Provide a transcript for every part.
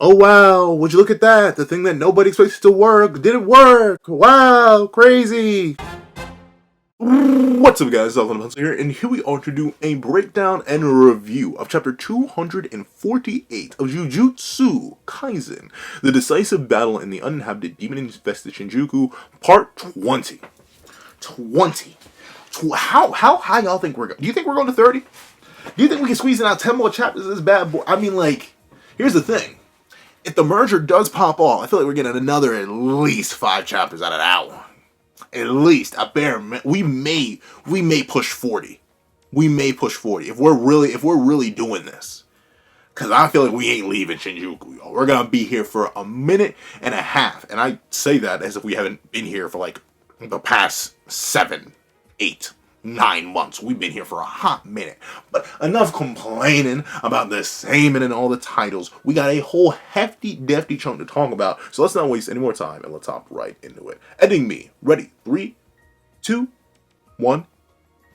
Oh wow, would you look at that? The thing that nobody expects to work didn't work. Wow, crazy. What's up guys, Pencil here, and here we are to do a breakdown and review of chapter 248 of Jujutsu Kaisen, the decisive battle in the uninhabited demon-infested Shinjuku, part 20. 20. How high y'all think we're going? Do you think we're going to 30? Do you think we can squeeze in out 10 more chapters of this bad boy? I mean, like, here's the thing. If the merger does pop off, I feel like we're getting another at least 5 chapters out of that one. At least a bare. We may push 40. We may push 40 if we're really doing this. Cause I feel like we ain't leaving Shinjuku, y'all. We're gonna be here for a minute and a half, and I say that as if we haven't been here for like the past 7, 8, 9 months. We've been here for a hot minute. But enough complaining about the same and all the titles. We got a whole hefty, defty chunk to talk about. So let's not waste any more time and let's hop right into it. Ending me. Ready? 3, 2, 1,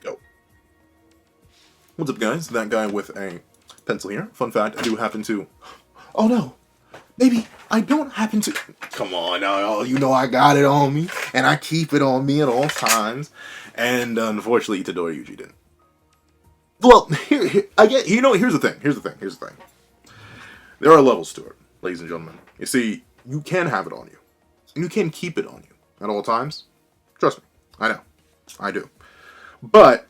go. What's up, guys? That guy with a pencil here. Fun fact, I do happen to... Oh, no. Maybe I don't happen to... Come on now, you know I got it on me. And I keep it on me at all times. And unfortunately, Itadori Yuji didn't. Well, here's the thing. There are levels to it, ladies and gentlemen. You see, you can have it on you. And you can keep it on you at all times. Trust me. I know. I do. But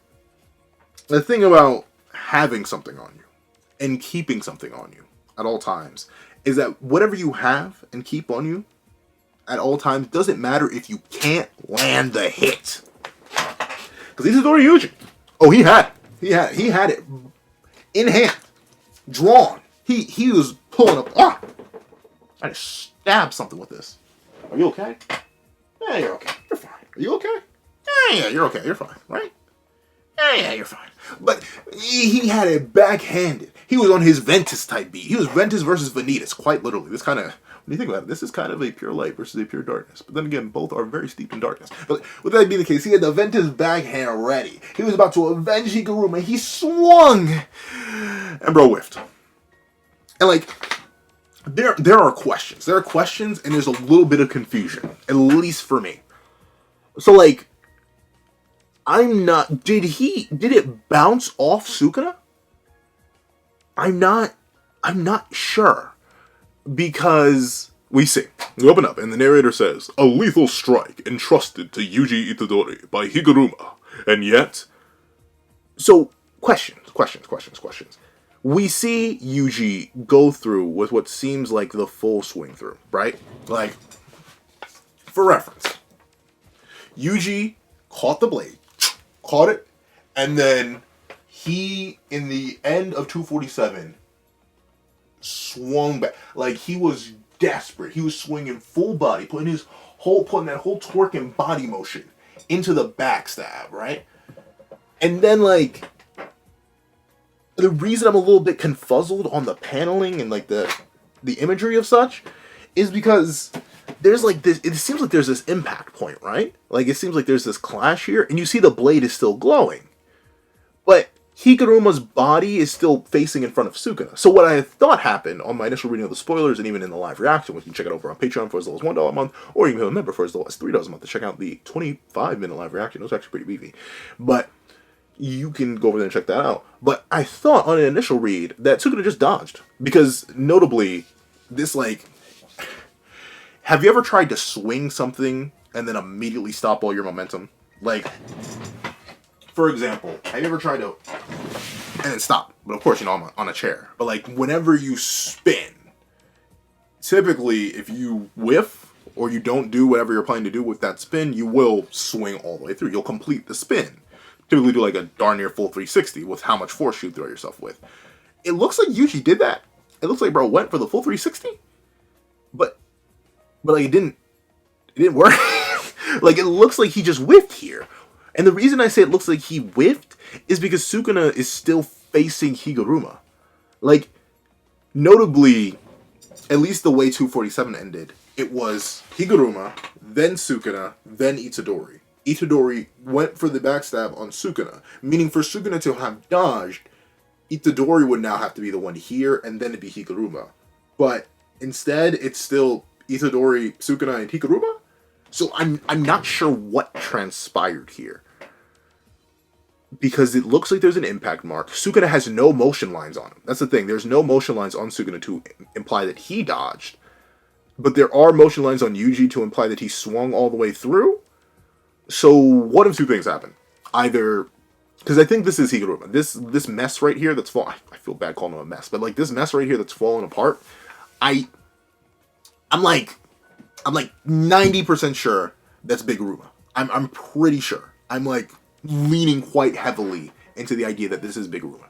the thing about having something on you and keeping something on you at all times is that whatever you have and keep on you at all times doesn't matter if you can't land the hit. Because Itadori Yuji, oh, he had it in hand, drawn. He was pulling up. Ah, I just stabbed something with this. Are you okay? Yeah, you're okay. You're fine. Are you okay? Yeah, you're okay. You're fine, right? Yeah, you're fine. But he had it backhanded. He was on his Ventus type beat. He was Ventus versus Vanitas, quite literally. This kind of, when you think about it, this is kind of a pure light versus a pure darkness. But then again, both are very steeped in darkness. But with that being the case, he had the Ventus backhand ready. He was about to avenge Higaruma. He swung, and bro whiffed. And like, there are questions. There are questions, and there's a little bit of confusion, at least for me. So like, I'm not. Did it bounce off Sukuna? I'm not sure. Because we open up and the narrator says, a lethal strike entrusted to Yuji Itadori by Higaruma. And yet, so questions. We see Yuji go through with what seems like the full swing through, right? Like, for reference, Yuji caught the blade, caught it, and then he, in the end of 247, swung back. Like, he was desperate. He was swinging full body, putting that whole torque and body motion into the backstab, right? And then, like, the reason I'm a little bit confuzzled on the paneling and, like, the imagery of such is because there's, like, this, it seems like there's this impact point, right? Like, it seems like there's this clash here, and you see the blade is still glowing. But Hikaruma's body is still facing in front of Sukuna. So what I thought happened on my initial reading of the spoilers and even in the live reaction, which you can check it over on Patreon for as low as $1 a month, or you can become a member for as low as $3 a month to check out the 25-minute live reaction. It was actually pretty beefy. But you can go over there and check that out. But I thought on an initial read that Sukuna just dodged. Because notably, this like... Have you ever tried to swing something and then immediately stop all your momentum? Like... For example, have you ever tried to, and then stop, but of course, you know, I'm on a chair, but like, whenever you spin, typically, if you whiff, or you don't do whatever you're planning to do with that spin, you will swing all the way through. You'll complete the spin. Typically do like a darn near full 360 with how much force you throw yourself with. It looks like Yuji did that. It looks like bro went for the full 360, but like, it didn't work. Like, it looks like he just whiffed here. And the reason I say it looks like he whiffed is because Sukuna is still facing Higaruma. Like, notably, at least the way 247 ended, it was Higaruma, then Sukuna, then Itadori. Itadori went for the backstab on Sukuna, meaning for Sukuna to have dodged, Itadori would now have to be the one here, and then it'd be Higaruma. But Instead, it's still Itadori, Sukuna, and Higaruma. So I'm not sure what transpired here. Because it looks like there's an impact mark. Sukuna has no motion lines on him. That's the thing. There's no motion lines on Sukuna to imply that he dodged. But there are motion lines on Yuji to imply that he swung all the way through. So one of two things happen. Either... Because I think this is Higaruma. This mess right here that's falling... I feel bad calling him a mess. But like this mess right here that's falling apart. I'm like 90% sure that's Biguruma. I'm pretty sure. I'm like... leaning quite heavily into the idea that this is Biguruma.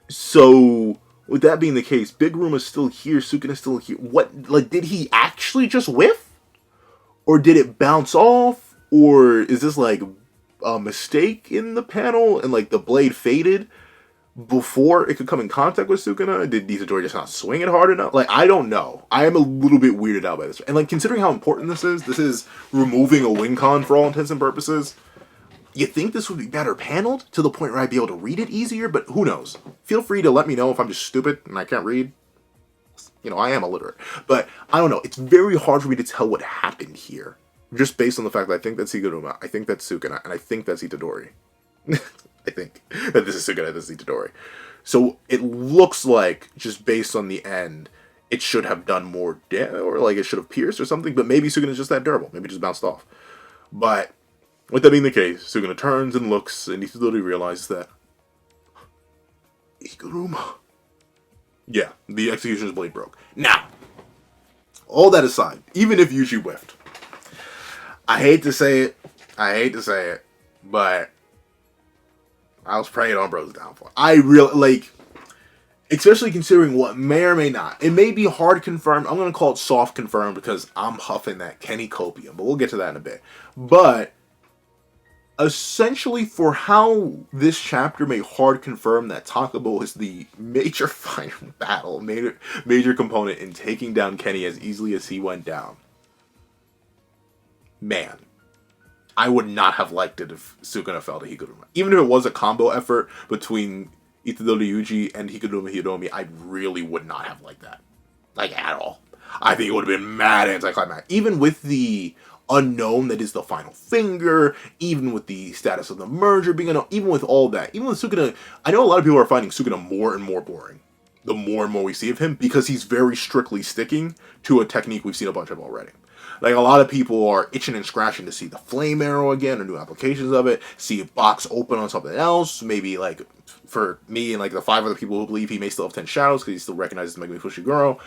So, with that being the case, Biguruma's still here, Sukuna's still here. What, like, did he actually just whiff? Or did it bounce off? Or is this, like, a mistake in the panel and, like, the blade faded before it could come in contact with Sukuna? Did Itadori just not swing it hard enough? Like, I don't know. I am a little bit weirded out by this. And, like, considering how important this is removing a win con for all intents and purposes. You think this would be better paneled to the point where I'd be able to read it easier, but who knows? Feel free to let me know if I'm just stupid and I can't read. You know, I am illiterate. But I don't know. It's very hard for me to tell what happened here. Just based on the fact that I think that's Higaruma, I think that's Sukuna, and I think that's Itadori. I think that this is Sukuna, this is Itadori. So it looks like, just based on the end, it should have done more damage, or like it should have pierced or something, but maybe Sukuna's just that durable. Maybe it just bounced off. But... with that being the case, Sukuna turns and looks, and Itadori realizes that... Higaruma. Yeah, the Executioner's blade broke. Now, all that aside, even if Yuji whiffed, I hate to say it, but I was praying on Bro's downfall. I really, like, especially considering what may or may not. It may be hard confirmed. I'm going to call it soft confirmed because I'm huffing that Kenny copium, but we'll get to that in a bit. But... essentially, for how this chapter may hard confirm that Takabo is the major final battle, major component in taking down Kenny as easily as he went down. Man, I would not have liked it if Sukuna fell to Higaruma. Even if it was a combo effort between Itadori Yuji and Higaruma Hiromi, I really would not have liked that. Like, at all. I think it would have been mad anticlimactic. Even with the... unknown that is the final finger, even with the status of the merger being unknown, even with all that, even with Sukuna, I know a lot of people are finding Sukuna more and more boring the more and more we see of him, because he's very strictly sticking to a technique we've seen a bunch of already. Like, a lot of people are itching and scratching to see the flame arrow again, or new applications of it, see a box open on something else, maybe, like, for me and, like, the 5 other people who believe he may still have 10 shadows, because he still recognizes Megumi Fushiguro.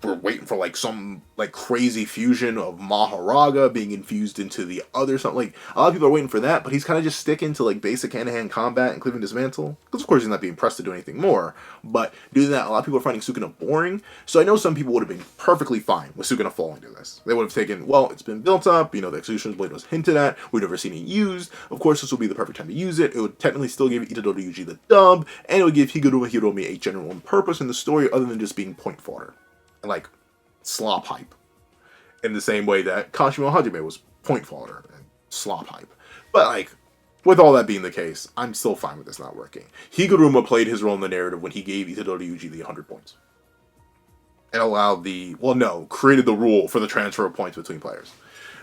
We're waiting for, like, some, like, crazy fusion of Maharaga being infused into the other something. Like, a lot of people are waiting for that, but he's kind of just sticking to, like, basic hand-to-hand combat and cleaving dismantle. Because, of course, he's not being pressed to do anything more. But doing that, a lot of people are finding Sukuna boring. So I know some people would have been perfectly fine with Sukuna falling to this. They would have taken, well, it's been built up, you know, the Executioner's Blade was hinted at, we've never seen it used. Of course, this will be the perfect time to use it. It would technically still give Itadori Yuji the dub, and it would give Higaruma Hiromi a general purpose in the story other than just being point fodder. And, like, slop hype. In the same way that Kashimo Hajime was point fodder and slop hype. But, like, with all that being the case, I'm still fine with this not working. Higaruma played his role in the narrative when he gave Itadori Yuji the 100 points. And allowed created the rule for the transfer of points between players.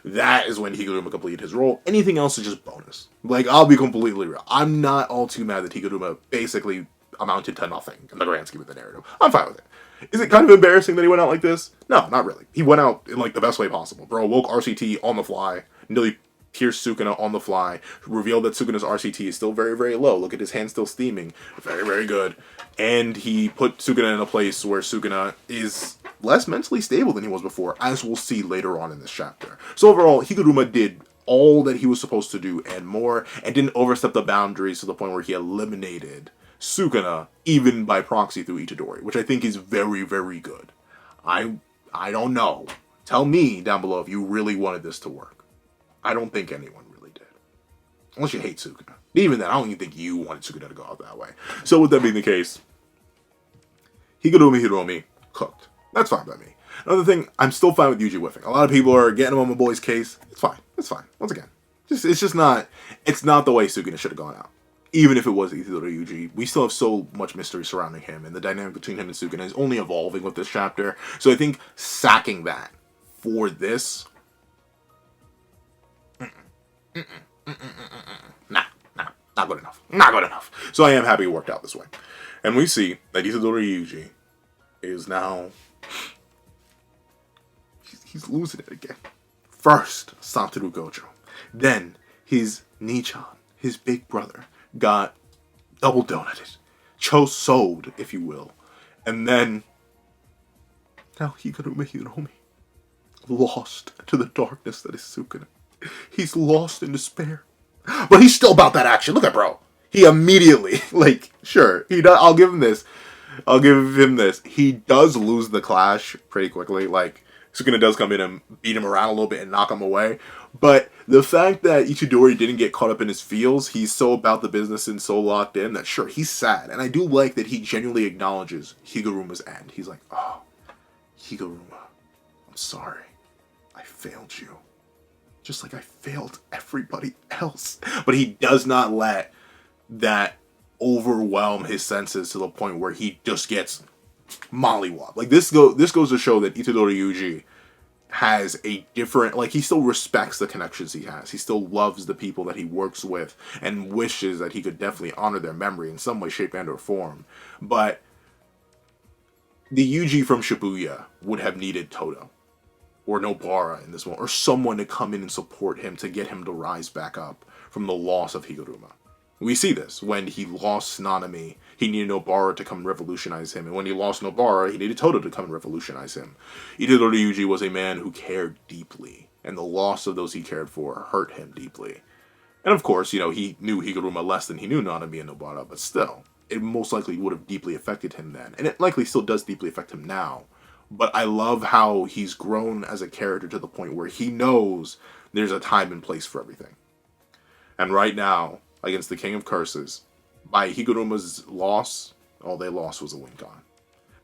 That is when Higaruma completed his role. Anything else is just bonus. Like, I'll be completely real. I'm not all too mad that Higaruma basically amounted to nothing in the grand scheme of the narrative. I'm fine with it. Is it kind of embarrassing that he went out like this? No, not really. He went out in, like, the best way possible. Bro woke RCT on the fly, nearly pierced Sukuna on the fly, revealed that Sukuna's RCT is still very, very low. Look at his hand still steaming. Very, very good. And he put Sukuna in a place where Sukuna is less mentally stable than he was before, as we'll see later on in this chapter. So overall, Higaruma did all that he was supposed to do and more, and didn't overstep the boundaries to the point where he eliminated Sukuna, even by proxy through Itadori, which I think is very, very good. I don't know. Tell me down below if you really wanted this to work. I don't think anyone really did. Unless you hate Sukuna. Even then, I don't even think you wanted Sukuna to go out that way. So with that being the case, Higaruma Hiromi cooked. That's fine by me. Another thing, I'm still fine with Yuji whiffing. A lot of people are getting him on my boy's case. It's fine. It's fine. Once again, it's not the way Sukuna should have gone out. even if it was Itadori Yuji, we still have so much mystery surrounding him, and the dynamic between him and Sukuna is only evolving with this chapter. So I think sacking that for this, not good enough. Not good enough. So I am happy it worked out this way. And we see that Itadori Yuji is now, he's losing it again. First, Satoru Gojo. Then, his Nichan, his big brother, got double donuted. Cho-sold, if you will. And then, now Higaruma, lost to the darkness that is Sukuna. He's lost in despair. But he's still about that action. Look at bro. He immediately, like, sure, he does, I'll give him this. He does lose the clash pretty quickly. Like, Sukuna does come in and beat him around a little bit and knock him away. But the fact that Itadori didn't get caught up in his feels, he's so about the business and so locked in that, sure, he's sad. And I do like that he genuinely acknowledges Higaruma's end. He's like, oh, Higaruma, I'm sorry. I failed you. Just like I failed everybody else. But he does not let that overwhelm his senses to the point where he just gets mollywopped. Like, this goes to show that Itadori Yuji has a different, like, he still respects the connections he has. He still loves the people that he works with and wishes that he could definitely honor their memory in some way, shape, and or form. But the Yuji from Shibuya would have needed Todo or Nobara in this one, or someone to come in and support him to get him to rise back up from the loss of Higaruma. We see this. When he lost Nanami, he needed Nobara to come and revolutionize him. And when he lost Nobara, he needed Todo to come and revolutionize him. Itadori Yuji was a man who cared deeply. And the loss of those he cared for hurt him deeply. And of course, you know, he knew Higaruma less than he knew Nanami and Nobara. But still, it most likely would have deeply affected him then. And it likely still does deeply affect him now. But I love how he's grown as a character to the point where he knows there's a time and place for everything. And right now, against the King of Curses, by Higaruma's loss, all they lost was a win con.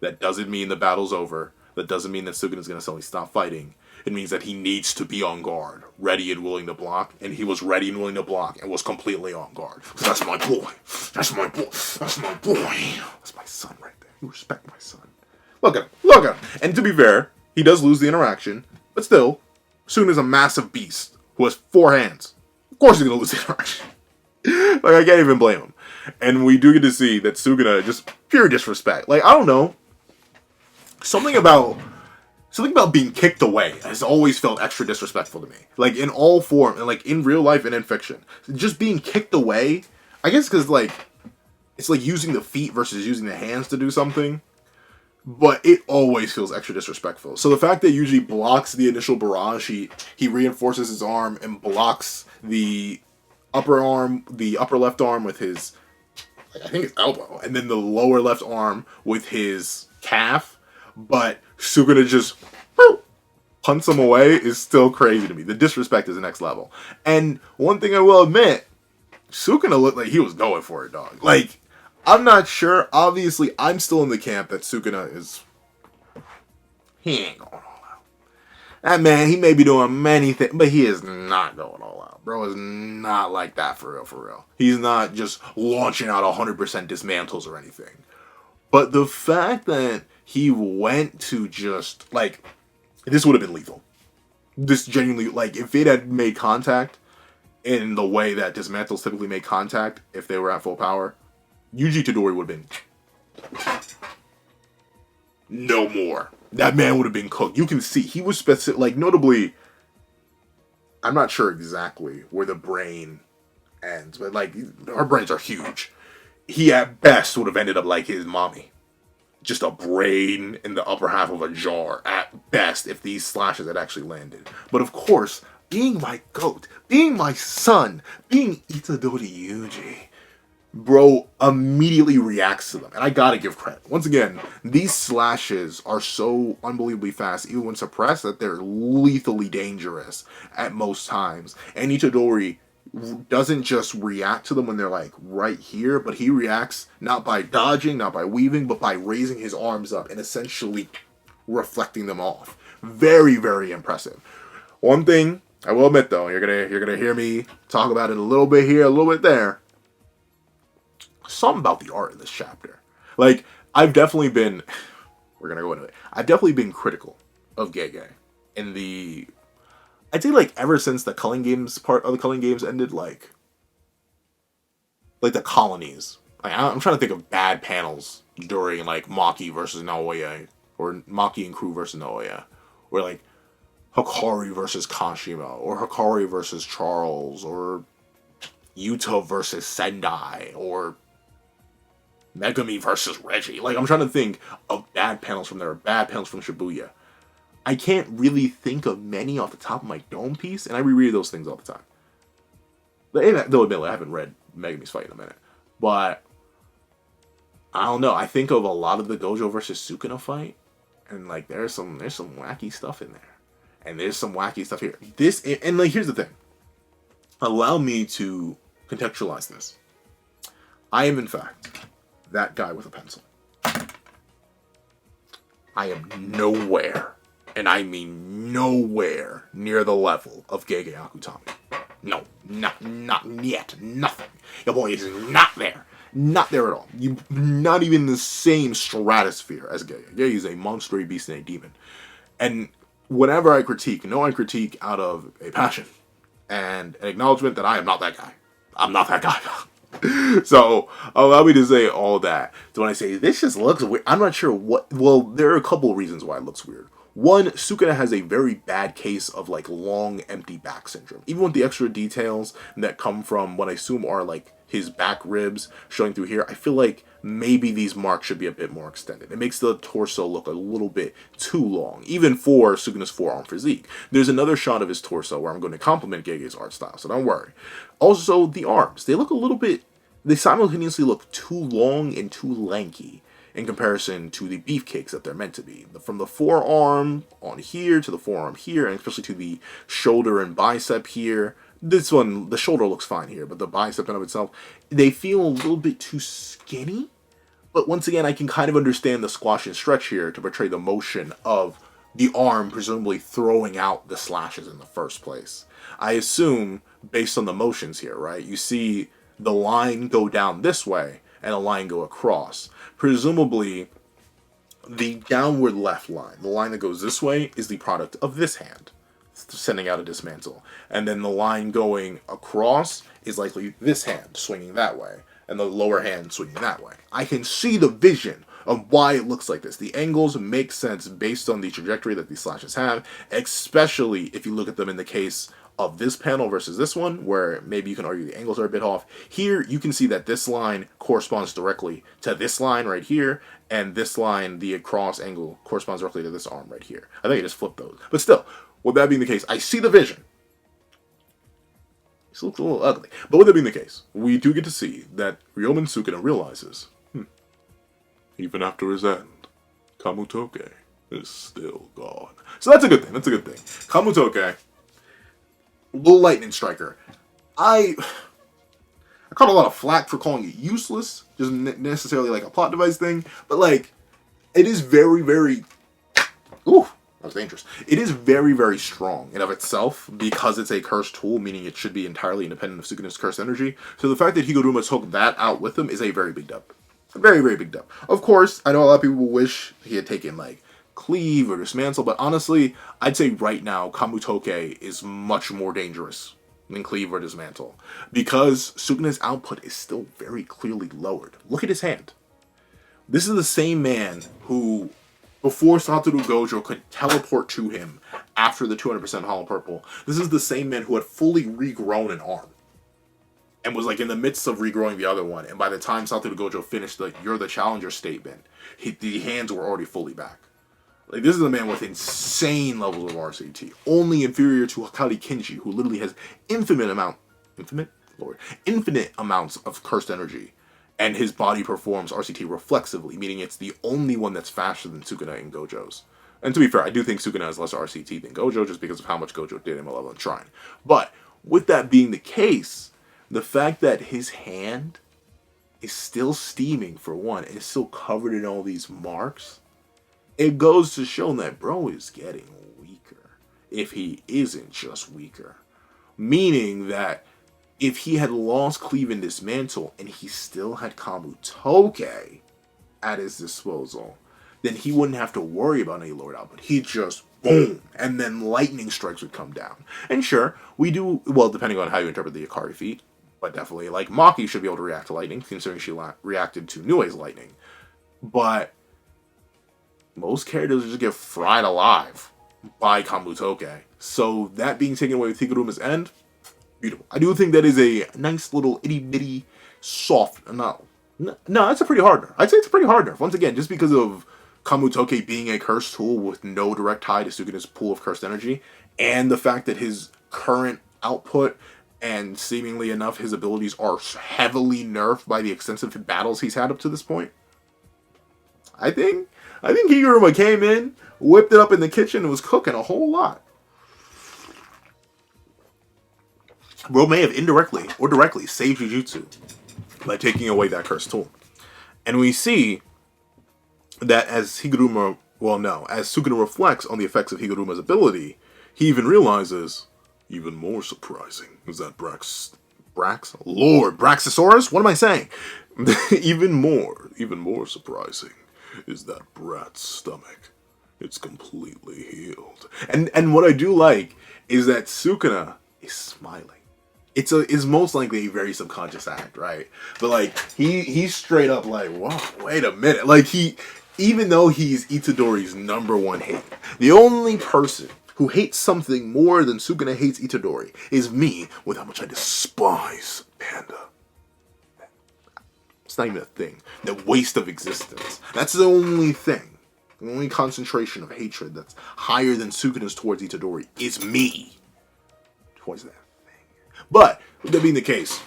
That doesn't mean the battle's over. That doesn't mean that Sukuna's going to suddenly stop fighting. It means that he needs to be on guard, ready and willing to block. And he was ready and willing to block and was completely on guard. That's my boy. That's my boy. That's my boy. That's my son right there. You respect my son. Look at him. Look at him. And to be fair, he does lose the interaction. But still, Sukuna's a massive beast who has 4 hands. Of course he's going to lose the interaction. Like, I can't even blame him. And we do get to see that Sukuna, just pure disrespect. Like, I don't know. Something about being kicked away has always felt extra disrespectful to me. Like, in all form, and like in real life and in fiction. Just being kicked away, I guess because, like, it's like using the feet versus using the hands to do something. But it always feels extra disrespectful. So the fact that Yuji blocks the initial barrage, he reinforces his arm and blocks the upper left arm with his, I think it's elbow, and then the lower left arm with his calf, but Sukuna just punts him away is still crazy to me. The disrespect is the next level. And one thing I will admit, Sukuna looked like he was going for it, dog. Like, I'm not sure. Obviously, I'm still in the camp that Sukuna is, he ain't going all out. That man, he may be doing many things, but he is not going all out. Bro is not like that for real, for real. He's not just launching out 100% dismantles or anything. But the fact that he went to just, like, this would have been lethal. This genuinely, like, if it had made contact in the way that dismantles typically make contact if they were at full power, Yuji Itadori would have been no more. That man would have been cooked. You can see he was specific, like, notably, I'm not sure exactly where the brain ends, but, like, our brains are huge. He at best would have ended up like his mommy. Just a brain in the upper half of a jar at best if these slashes had actually landed. But of course, being my goat, being my son, being Itadori Yuji, bro immediately reacts to them. And I gotta give credit. Once again, these slashes are so unbelievably fast, even when suppressed, that they're lethally dangerous at most times. And Itadori doesn't just react to them when they're like right here, but he reacts not by dodging, not by weaving, but by raising his arms up and essentially reflecting them off. Very, very impressive. One thing I will admit though, you're gonna hear me talk about it a little bit here, a little bit there. something about the art in this chapter. Like, I've definitely been, we're gonna go into it. I've definitely been critical of Gege in the, I'd say like ever since the Culling Games part of the Culling Games ended, like the colonies. Like, I'm trying to think of bad panels during like Maki versus Naoya, or Maki and crew versus Naoya, or like Hikari versus Kashima, or Hikari versus Charles, or Yuta versus Sendai, or Megami versus Reggie. Like, I'm trying to think of bad panels from there, bad panels from Shibuya. I can't really think of many off the top of my dome piece, and I reread those things all the time. Though admittedly, I haven't read Megami's fight in a minute. But I don't know. I think of a lot of the Gojo versus Sukuna fight, and like there's some wacky stuff in there, and there's some wacky stuff here. And like here's the thing. Allow me to contextualize this. I am in fact that guy with a pencil. I am nowhere, and I mean nowhere, near the level of Gege Akutami. No, not yet. Nothing. Your boy is not there. Not there at all. You not even in the same stratosphere as Gege. Gege is a monster, a beast, and a demon. And whenever I critique out of a passion and an acknowledgement that I am not that guy. I'm not that guy. So allow me to say all that. So when I say this just looks weird, I'm not sure what. Well, there are a couple of reasons why it looks weird. One, Sukuna has a very bad case of like long empty back syndrome. Even with the extra details that come from what I assume are like his back ribs showing through here, I feel like maybe these marks should be a bit more extended. It makes the torso look a little bit too long, even for Sukuna's forearm physique. There's another shot of his torso where I'm going to compliment Gege's art style, so don't worry. Also, the arms. They look a little bit, they simultaneously look too long and too lanky in comparison to the beefcakes that they're meant to be. From the forearm on here to the forearm here, and especially to the shoulder and bicep here. This one, the shoulder looks fine here, but the bicep in of itself, they feel a little bit too skinny. But once again, I can kind of understand the squash and stretch here to portray the motion of the arm presumably throwing out the slashes in the first place. I assume, based on the motions here, right, you see the line go down this way and a line go across. Presumably, the downward left line, the line that goes this way, is the product of this hand, sending out a dismantle. And then the line going across is likely this hand, swinging that way, and the lower hand swinging that way. I can see the vision of why it looks like this. The angles make sense based on the trajectory that these slashes have, especially if you look at them in the case of this panel versus this one, where maybe you can argue the angles are a bit off. Here, you can see that this line corresponds directly to this line right here, and this line, the cross angle, corresponds directly to this arm right here. I think I just flipped those. But still, with that being the case, I see the vision. This looks a little ugly. But with that being the case, we do get to see that Ryomen Sukuna realizes, even after his end, Kamutoke is still gone. So that's a good thing. That's a good thing. Kamutoke, little lightning striker. I caught a lot of flack for calling it useless, just necessarily like a plot device thing, but like, it is very, very, ooh, that was dangerous. It is very, very strong in of itself because it's a cursed tool, meaning it should be entirely independent of Sukuna's cursed energy. So the fact that Higuruma took that out with him is a very big dub. A very, very big dub. Of course, I know a lot of people wish he had taken like Cleave or Dismantle, but honestly, I'd say right now, Kamutoke is much more dangerous than Cleave or Dismantle, because Sukuna's output is still very clearly lowered. Look at his hand. This is the same man who, before Satoru Gojo could teleport to him after the 200% Hollow Purple, this is the same man who had fully regrown an arm, and was like in the midst of regrowing the other one, and by the time Satoru Gojo finished the "You're the Challenger" statement, the hands were already fully back. Like, this is a man with insane levels of RCT, only inferior to Hakari Kinji, who literally has infinite amounts of cursed energy, and his body performs RCT reflexively, meaning it's the only one that's faster than Sukuna and Gojo's. And to be fair, I do think Sukuna has less RCT than Gojo, just because of how much Gojo did in Malevolent Shrine. But, with that being the case, the fact that his hand is still steaming, for one, and is still covered in all these marks, it goes to show that bro is getting weaker, if he isn't just weaker. Meaning that if he had lost Cleave and Dismantle and he still had Kamutoke at his disposal, then he wouldn't have to worry about any lowered output. He'd just boom, and then lightning strikes would come down. And sure, we do, well, depending on how you interpret the Akari feat, but definitely, like, Maki should be able to react to lightning, considering she reacted to Nue's lightning. But most characters just get fried alive by Kamutoke. So that being taken away with Higaruma's end, beautiful. I do think that is a nice little itty-bitty soft, no, it's a pretty hard nerf. I'd say it's a pretty hard nerf. Once again, just because of Kamutoke being a cursed tool with no direct tie to Sukuna's pool of cursed energy, and the fact that his current output and seemingly enough his abilities are heavily nerfed by the extensive battles he's had up to this point. I think Higaruma came in, whipped it up in the kitchen, and was cooking a whole lot. Bro may have indirectly or directly saved Jujutsu by taking away that cursed tool. And we see that as Higaruma, as Sukuna reflects on the effects of Higaruma's ability, he even realizes, even more surprising is that Lord Braxosaurus? What am I saying? even more surprising is that brat's stomach. It's completely healed. And what I do like is that Sukuna is smiling. It's most likely a very subconscious act, right? But like he's straight up like, whoa, wait a minute. Like even though he's Itadori's #1 hate, the only person who hates something more than Sukuna hates Itadori is me, with how much I despise Panda. It's not even a thing. The waste of existence. That's the only thing. The only concentration of hatred that's higher than Sukuna's towards Itadori is me towards that thing. But, with that being the case,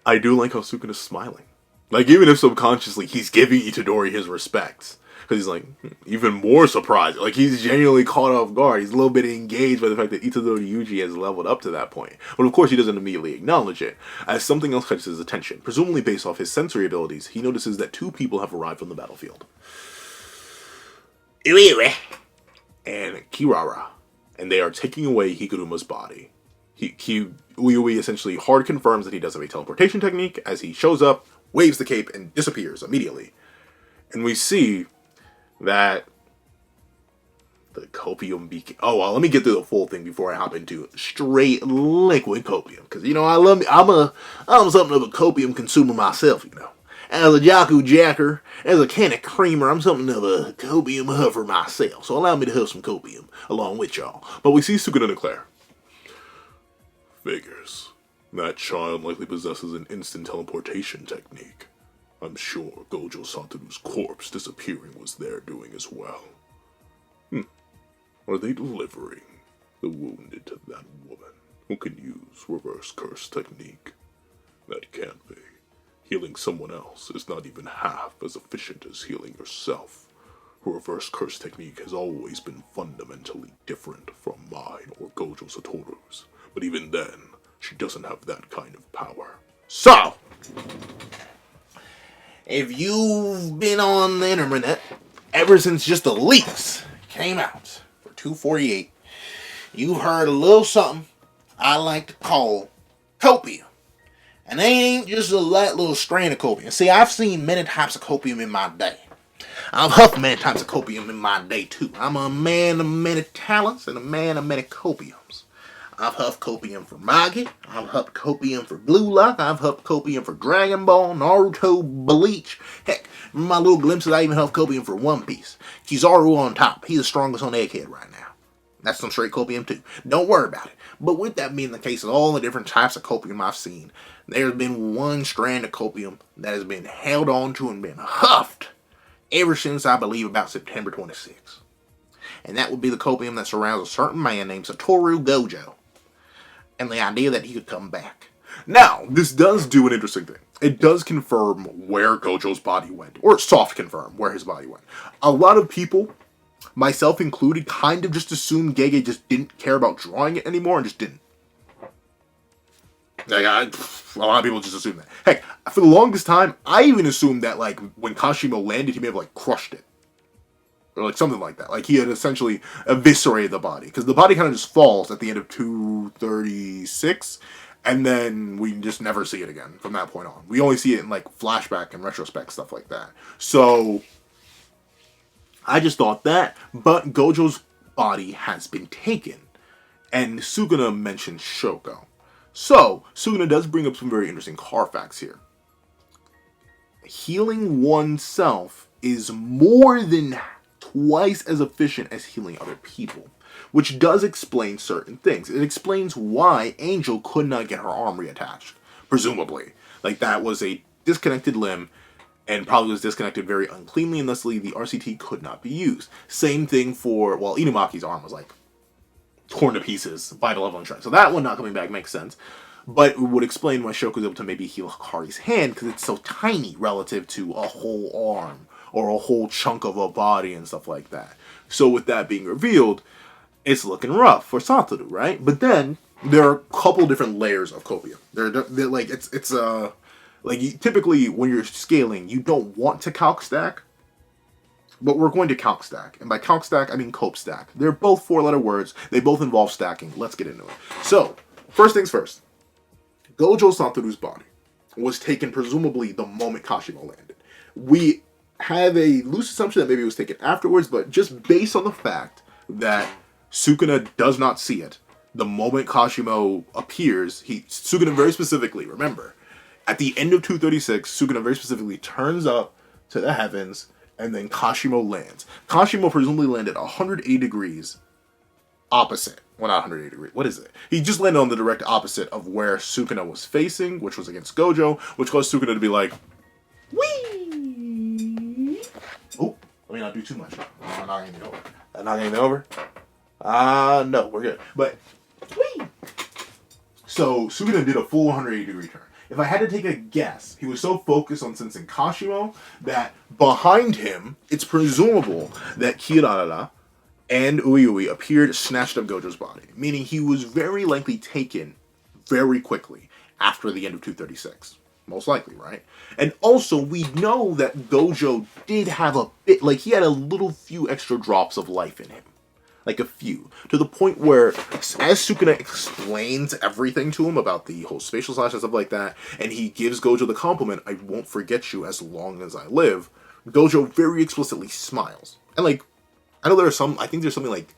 I do like how Sukuna's smiling. Like, even if subconsciously he's giving Itadori his respects. Because he's like, even more surprised. Like, he's genuinely caught off guard. He's a little bit engaged by the fact that Itadori Yuji has leveled up to that point. But of course, he doesn't immediately acknowledge it, as something else catches his attention. Presumably based off his sensory abilities, he notices that 2 people have arrived on the battlefield. YUUJI and Kirara. And they are taking away Higuruma's body. YUUJI essentially hard confirms that he does have a teleportation technique, as he shows up, waves the cape, and disappears immediately. And we see that the copium beacon. Oh, well, let me get through the full thing before I hop into straight liquid copium. Because, you know, I'm something of a copium consumer myself, you know. As a Jaku Jacker, as a can of creamer, I'm something of a copium huffer myself. So allow me to huff some copium along with y'all. But we see Sukuna declare, figures. That child likely possesses an instant teleportation technique. I'm sure Gojo Satoru's corpse disappearing was their doing as well. Are they delivering the wounded to that woman who can use reverse curse technique? That can't be. Healing someone else is not even half as efficient as healing yourself. Her reverse curse technique has always been fundamentally different from mine or Gojo Satoru's. But even then, she doesn't have that kind of power. So, if you've been on the internet ever since just the leaks came out for 248, you've heard a little something I like to call copium. And they ain't just a light little strain of copium. See, I've seen many types of copium in my day. I've huffed many types of copium in my day too. I'm a man of many talents and a man of many copiums. I've huffed copium for Magi. I've huffed copium for Blue Lock. I've huffed copium for Dragon Ball, Naruto, Bleach. Heck, in my little glimpses, I even huffed copium for One Piece. Kizaru on top. He's the strongest on Egghead right now. That's some straight copium too. Don't worry about it. But with that being the case of all the different types of copium I've seen, there's been one strand of copium that has been held on to and been huffed ever since, I believe, about September 26th. And that would be the copium that surrounds a certain man named Satoru Gojo. And the idea that he could come back. Now, this does do an interesting thing. It does confirm where Gojo's body went. Or soft confirm where his body went. A lot of people, myself included, kind of just assumed Gege just didn't care about drawing it anymore and just didn't. Like, a lot of people just assume that. Heck, for the longest time, I even assumed that, like, when Kashimo landed, he may have, like, crushed it. or like something like that. Like he had essentially eviscerated the body, because the body kind of just falls at the end of 236, and then we just never see it again from that point on. We only see it in like flashback and retrospect stuff like that. So I just thought that, but Gojo's body has been taken, and Sukuna mentions Shoko. So Sukuna does bring up some very interesting car facts here. Healing oneself is more than twice as efficient as healing other people, which does explain certain things. It explains why Angel could not get her arm reattached, presumably. Like, that was a disconnected limb, and probably was disconnected very uncleanly, and thusly the RCT could not be used. Same thing for, well, Inumaki's arm was, like, torn to pieces by the level and strike. So that one not coming back makes sense. But it would explain why Shoko was able to maybe heal Hikari's hand, because it's so tiny relative to a whole arm or a whole chunk of a body and stuff like that. So with that being revealed, it's looking rough for Satoru, right? But then there are a couple different layers of copium. They're like typically when you're scaling, you don't want to calc stack, but we're going to calc stack. And by calc stack, I mean cope stack. They're both 4-letter words. They both involve stacking. Let's get into it. So, first things first. Gojo Satoru's body was taken presumably the moment Kashimo landed. We have a loose assumption that maybe it was taken afterwards, but just based on the fact that Sukuna does not see it, the moment Kashimo appears, Sukuna very specifically, remember, at the end of 236, Sukuna very specifically turns up to the heavens, and then Kashimo lands. Kashimo presumably landed 180 degrees opposite. Well, not 180 degrees. What is it? He just landed on the direct opposite of where Sukuna was facing, which was against Gojo, which caused Sukuna to be like, whee! Oh, let me not do too much. I'm not getting over. I'm not getting over. No, we're good. But, whee! So, Sukuna did a full 180 degree turn. If I had to take a guess, he was so focused on sensing Kashimo that behind him, it's presumable that Kirara and YUUJI appeared, snatched up Gojo's body, meaning he was very likely taken very quickly after the end of 236. Most likely, right? And also, we know that Gojo did have a bit, like, he had a little few extra drops of life in him. Like, a few. To the point where, as Sukuna explains everything to him about the whole spatial slash and stuff like that, and he gives Gojo the compliment, I won't forget you as long as I live, Gojo very explicitly smiles. And, like, I know there's I think there's something like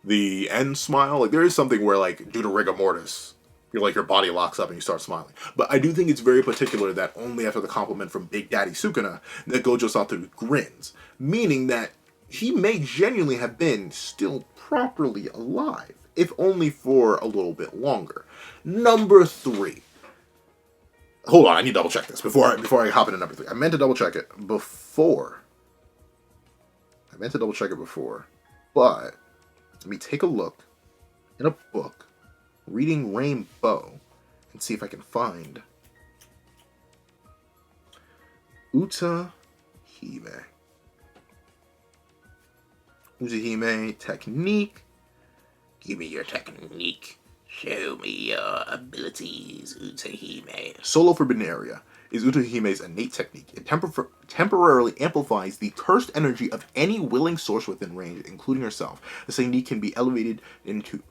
the end smile. Like, there is something where, like, due to rigor mortis, your body locks up and you start smiling. But I do think it's very particular that only after the compliment from Big Daddy Sukuna that Gojo Satoru grins. Meaning that he may genuinely have been still properly alive, if only for a little bit longer. Number 3. Hold on, I need to double check this before I hop into number 3. I meant to double check it before, but let me take a look in a book, reading Rainbow, and see if I can find Utahime. Utahime technique. Give me your technique. Show me your abilities, Utahime. Solo Forbidden Area is Utahime's innate technique. It temporarily amplifies the cursed energy of any willing source within range, including herself. The technique can be elevated into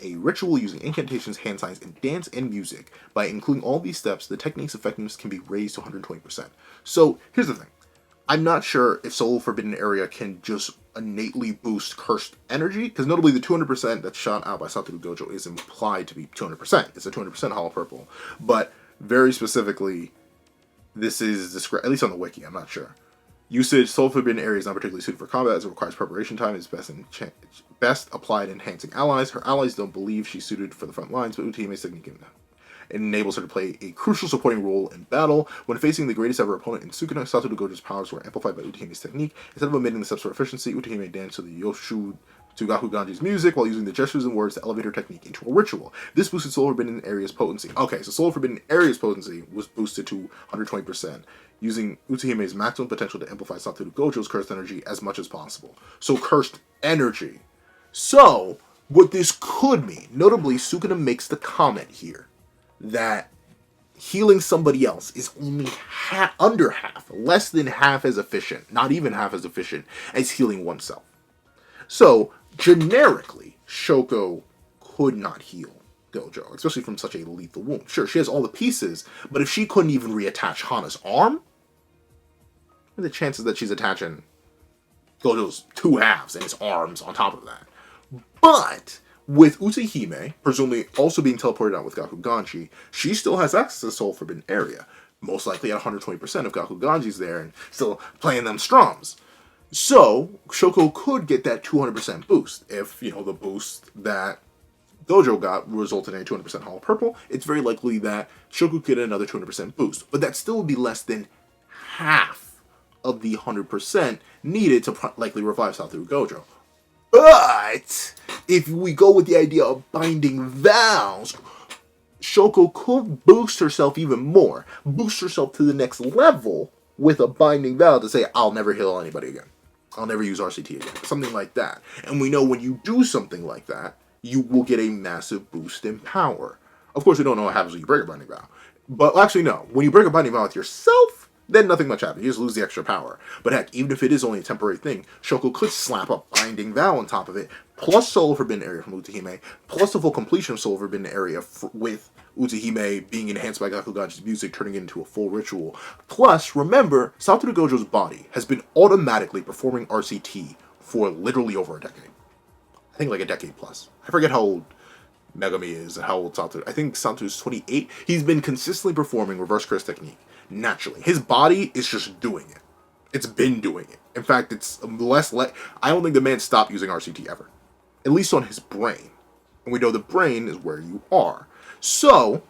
a ritual using incantations, hand signs, and dance and music. By including all these steps, the technique's effectiveness can be raised to 120%. So, here's the thing. I'm not sure if Solo Forbidden Area can just innately boost cursed energy, because notably the 200% that's shot out by Satoru Gojo is implied to be 200%. It's a 200% hollow purple. But very specifically, this is described, at least on the wiki, I'm not sure. Usage, Solo Forbidden Area is not particularly suited for combat as it requires preparation time. It's best applied enhancing allies. Her allies don't believe she's suited for the front lines, but Utahime's technique enables her to play a crucial supporting role in battle. When facing the greatest ever opponent in Sukuna, Satoru Gojo's powers were amplified by Utahime's technique. Instead of omitting the steps for efficiency, Utahime danced to the Yoshu Tsugaku Ganji's music while using the gestures and words to elevate her technique into a ritual. This boosted Solar Forbidden Area's potency. Okay, so Solar Forbidden Area's potency was boosted to 120%, using Utahime's maximum potential to amplify Satoru Gojo's cursed energy as much as possible. So, cursed energy. So, what this could mean, notably, Sukuna makes the comment here that healing somebody else is only under half, less than half as efficient, not even half as efficient as healing oneself. So, generically, Shoko could not heal Gojo, especially from such a lethal wound. Sure, she has all the pieces, but if she couldn't even reattach Hana's arm, what are the chances that she's attaching Gojo's two halves and his arms on top of that? But with Utsuhime, presumably also being teleported out with Gakuganji, she still has access to the Soul Forbidden Area. Most likely at 120% of Gakuganji's there and still playing them strums. So, Shoko could get that 200% boost. If, the boost that Gojo got resulted in a 200% Hollow Purple, it's very likely that Shoko could get another 200% boost. But that still would be less than half of the 100% needed to likely revive Satoru Gojo. But if we go with the idea of binding vows, Shoko could boost herself even more. Boost herself to the next level with a binding vow to say, I'll never heal anybody again. I'll never use RCT again. Something like that. And we know when you do something like that, you will get a massive boost in power. Of course, we don't know what happens when you break a binding vow. But actually, no. When you break a binding vow with yourself, then nothing much happens. You just lose the extra power. But heck, even if it is only a temporary thing, Shoko could slap a binding vow on top of it, plus Soul Forbidden Area from Utsuhime, plus the full completion of Soul Forbidden Area with Utsuhime being enhanced by Gakuganji's music, turning it into a full ritual. Plus, remember, Satoru Gojo's body has been automatically performing RCT for literally over a decade. I think like a decade plus. I forget how old Megami is, how old Satoru. I think Satoru's 28. He's been consistently performing reverse curse technique naturally. His body is just doing it. It's been doing it. In fact, it's I don't think the man stopped using RCT ever. At least on his brain. And we know the brain is where you are. So,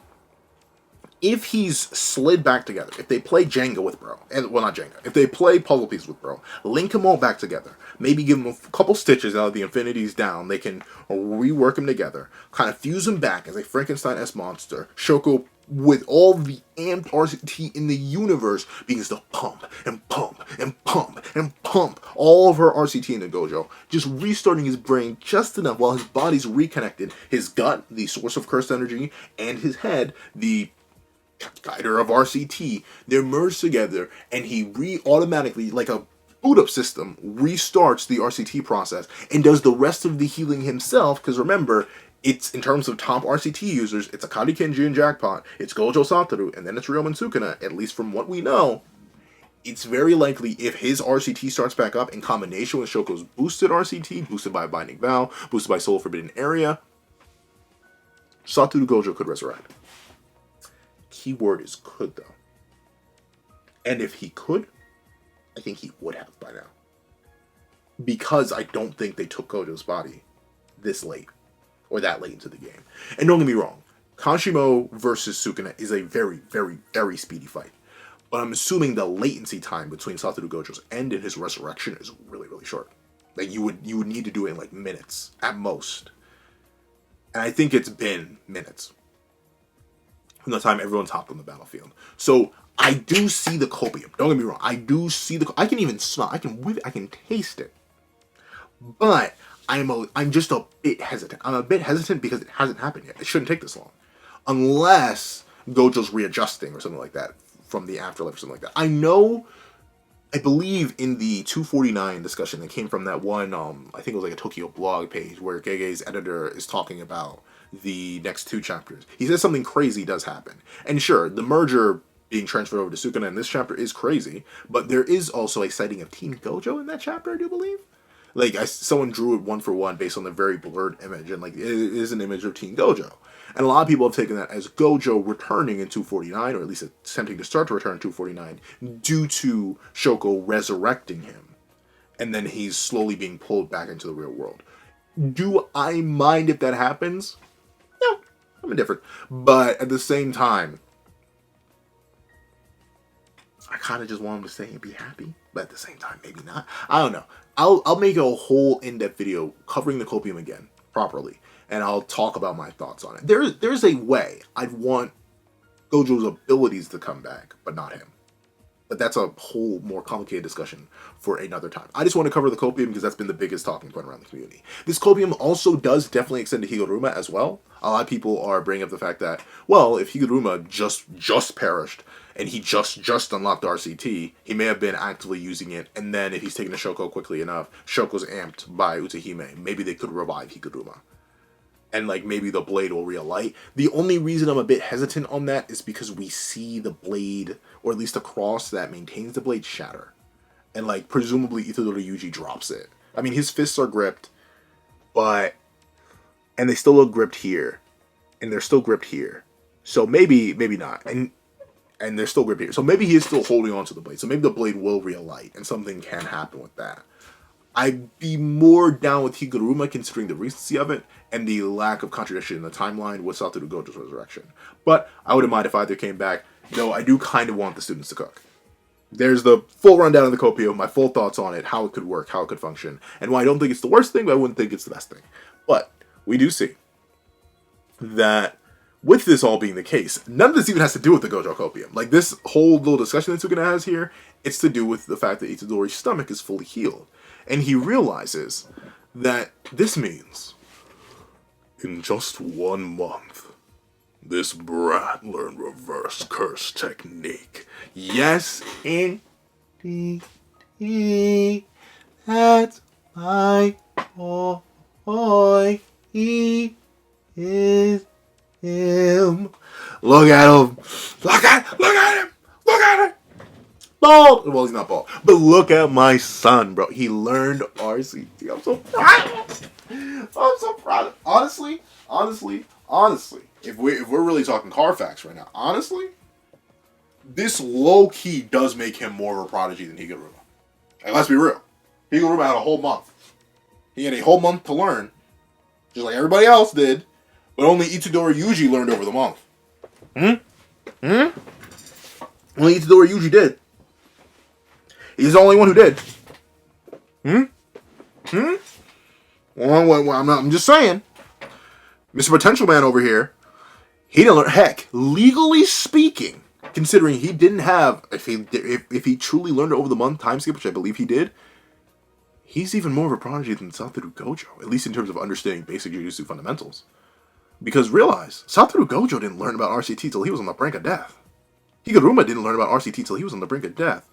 if he's slid back together, if they play Jenga with bro, not Jenga, if they play puzzle pieces with bro, link them all back together, maybe give them a couple stitches out of the infinities down, they can rework them together, kind of fuse them back as a Frankenstein-esque monster, Shoko, with all the amped RCT in the universe, begins to pump and pump and pump and pump all of her RCT into Gojo, just restarting his brain just enough while his body's reconnected, his gut, the source of cursed energy, and his head, the guider of RCT, they're merged together, and he automatically, like a boot up system, restarts the RCT process and does the rest of the healing himself, because remember, it's, in terms of top RCT users, it's Akari Kenji and Jackpot, it's Gojo Satoru, and then it's Ryomen Sukuna, at least from what we know. It's very likely if his RCT starts back up in combination with Shoko's boosted RCT, boosted by Binding Vow, boosted by Soul Forbidden Area, Satoru Gojo could resurrect. Keyword is could, though. And if he could, I think he would have by now. Because I don't think they took Gojo's body this late, or that late into the game. And don't get me wrong, Kanshimo versus Sukuna is a very, very, very speedy fight. But I'm assuming the latency time between Satoru Gojo's end and his resurrection is really, really short. Like, you would need to do it in, like, minutes, at most. And I think it's been minutes from the time everyone's hopped on the battlefield. So, I do see the copium. Don't get me wrong. I do see I can even smell, I can taste it. But I'm just a bit hesitant. I'm a bit hesitant because it hasn't happened yet. It shouldn't take this long. Unless Gojo's readjusting or something like that from the afterlife or something like that. I believe in the 249 discussion that came from that one, I think it was like a Tokyo blog page where Gege's editor is talking about the next two chapters. He says something crazy does happen. And sure, the merger being transferred over to Sukuna in this chapter is crazy, but there is also a sighting of Teen Gojo in that chapter, I do believe. Like, someone drew it one for one based on the very blurred image, and like, it is an image of Teen Gojo. And a lot of people have taken that as Gojo returning in 249, or at least attempting to start to return in 249, due to Shoko resurrecting him. And then he's slowly being pulled back into the real world. Do I mind if that happens? No, I'm indifferent. But at the same time, I kind of just want him to stay and be happy. But at the same time, maybe not. I don't know. I'll make a whole in-depth video covering the copium again, properly. And I'll talk about my thoughts on it. There's a way I'd want Gojo's abilities to come back, but not him. But that's a whole more complicated discussion for another time. I just want to cover the copium because that's been the biggest talking point around the community. This copium also does definitely extend to Higaruma as well. A lot of people are bringing up the fact that, well, if Higaruma just perished and he just unlocked RCT, he may have been actively using it, and then if he's taken a Shoko quickly enough, Shoko's amped by Utahime, maybe they could revive Higaruma. And, like, maybe the blade will relight. The only reason I'm a bit hesitant on that is because we see the blade, or at least the cross that maintains the blade, shatter. And, like, presumably Itadori Yuji drops it. I mean, his fists are gripped, but... And they still look gripped here. And they're still gripped here. So maybe not. And they're still gripped here. So maybe he is still holding on to the blade. So maybe the blade will relight, and something can happen with that. I'd be more down with Higaruma considering the recency of it and the lack of contradiction in the timeline with Satoru Gojo's resurrection. But I wouldn't mind if either came back, though I do kind of want the students to cook. There's the full rundown of the Kopio, my full thoughts on it, how it could work, how it could function, and why I don't think it's the worst thing, but I wouldn't think it's the best thing. But we do see that with this all being the case, none of this even has to do with the Gojo Copium. Like, this whole little discussion that Sukuna has here, it's to do with the fact that Itadori's stomach is fully healed. And he realizes that this means, in just 1 month, this brat learned reverse curse technique. Yes, indeed, that's my boy. He is him. Look at him. Look at him. Look at him. Bald. Well, he's not bald. But look at my son, bro. He learned RCT. I'm so proud. I'm so proud. Honestly. If we're really talking Carfax right now, honestly, this low-key does make him more of a prodigy than Higaruma. And let's be real. Higaruma had a whole month. He had a whole month to learn, just like everybody else did, but only Itadori Yuji learned over the month. Only Itadori Yuji did. He's the only one who did. Well, I'm just saying. Mr. Potential Man over here, he didn't learn. Heck, legally speaking, considering he didn't have, if he truly learned it over the month time skip, which I believe he did, he's even more of a prodigy than Satoru Gojo, at least in terms of understanding basic Jujutsu fundamentals. Because realize, Satoru Gojo didn't learn about RCT till he was on the brink of death. Higaruma didn't learn about RCT till he was on the brink of death.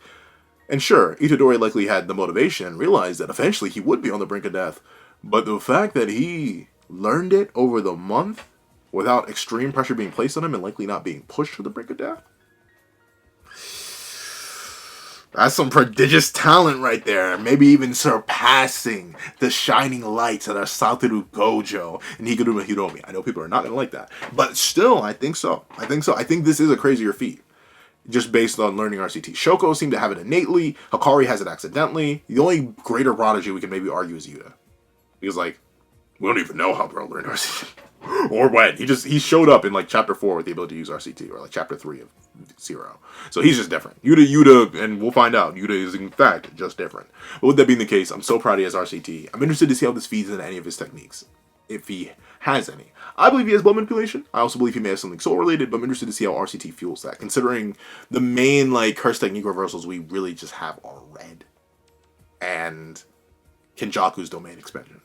And sure, Itadori likely had the motivation and realized that eventually he would be on the brink of death. But the fact that he learned it over the month without extreme pressure being placed on him and likely not being pushed to the brink of death, that's some prodigious talent right there.Maybe even surpassing the shining lights that are Satoru Gojo and Higaruma Hiromi. I know people are not going to like that. But still, I think so. I think this is a crazier feat, just based on learning RCT. Shoko seemed to have it innately. Hikari has it accidentally. The only greater prodigy we can maybe argue is Yuta. Because, like, we don't even know how bro learned RCT. Or when. He showed up in, like, chapter 4 with the ability to use RCT. Or, like, chapter 3 of 0. So he's just different. Yuta, and we'll find out. Yuta is, in fact, just different. But with that being the case, I'm so proud he has RCT. I'm interested to see how this feeds into any of his techniques. If he has any. I believe he has blood manipulation. I also believe he may have something soul-related, but I'm interested to see how RCT fuels that. Considering the main, like, curse technique reversals we really just have are red. And Kenjaku's domain expansion.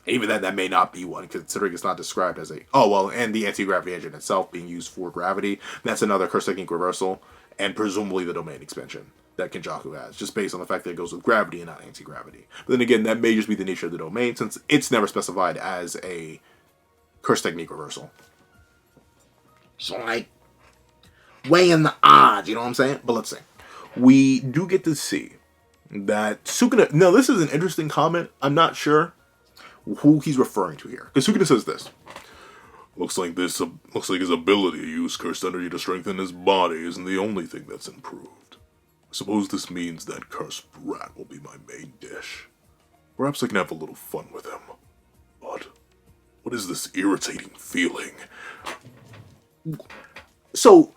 Even then, that may not be one, considering it's not described as a... Oh, well, and the anti-gravity engine itself being used for gravity. That's another curse technique reversal. And presumably the domain expansion that Kenjaku has, just based on the fact that it goes with gravity and not anti-gravity. But then again, that may just be the nature of the domain, since it's never specified as a curse technique reversal. So, like, weighing the odds, you know what I'm saying? But let's see. We do get to see that Sukuna... Now, this is an interesting comment. I'm not sure who he's referring to here. Because Sukuna says this. Looks like his ability to use cursed energy to strengthen his body isn't the only thing that's improved. I suppose this means that cursed brat will be my main dish. Perhaps I can have a little fun with him. But what is this irritating feeling? So,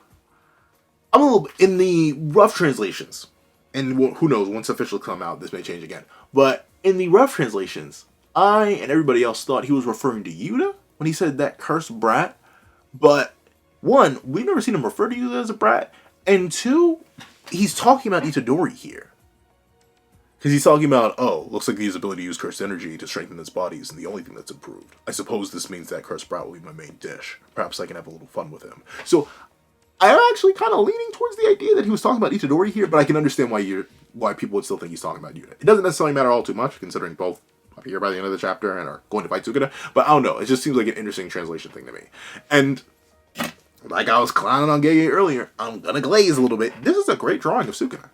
I'm a little... In the rough translations, and who knows, once officials come out, this may change again. But in the rough translations, I and everybody else thought he was referring to Yuta when he said that cursed brat. But, one, we've never seen him refer to Yuta as a brat. And two, he's talking about Itadori here. Because he's talking about, oh, looks like he has the ability to use cursed energy to strengthen his body isn't the only thing that's improved. I suppose this means that cursed sprout will be my main dish. Perhaps I can have a little fun with him. So, I'm actually kind of leaning towards the idea that he was talking about Itadori here, but I can understand why people would still think he's talking about Yuta. It doesn't necessarily matter all too much, considering both appear by the end of the chapter and are going to fight Sukuna, but I don't know. It just seems like an interesting translation thing to me. And, like I was clowning on Gege earlier, I'm gonna glaze a little bit. This is a great drawing of Sukuna.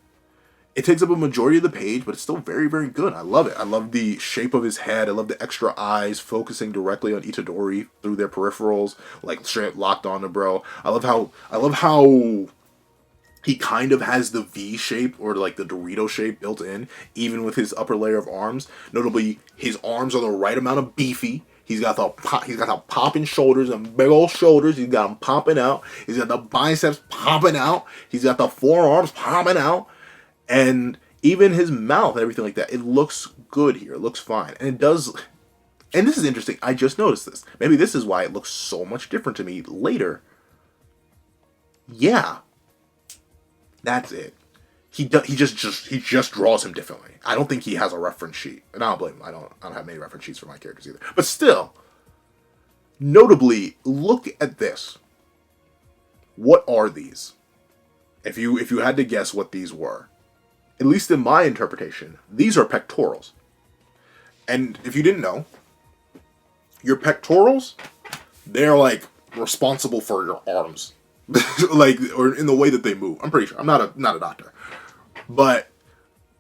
It takes up a majority of the page, but it's still very, very good. I love it. I love the shape of his head. I love the extra eyes focusing directly on Itadori through their peripherals, like straight locked on to bro. I love how he kind of has the V shape or like the Dorito shape built in, even with his upper layer of arms. Notably, his arms are the right amount of beefy. He's got the popping shoulders and big old shoulders. He's got them popping out. He's got the biceps popping out. He's got the forearms popping out. And even his mouth and everything like that, it looks good here. It looks fine. And it does... And this is interesting. I just noticed this. Maybe this is why it looks so much different to me later. Yeah. That's it. He just draws him differently. I don't think he has a reference sheet. And I don't blame him. I don't have many reference sheets for my characters either. But still, notably, look at this. What are these? If you had to guess what these were, at least in my interpretation, these are pectorals. And if you didn't know, your pectorals, they're like responsible for your arms. Like, or in the way that they move. I'm pretty sure. I'm not a doctor. But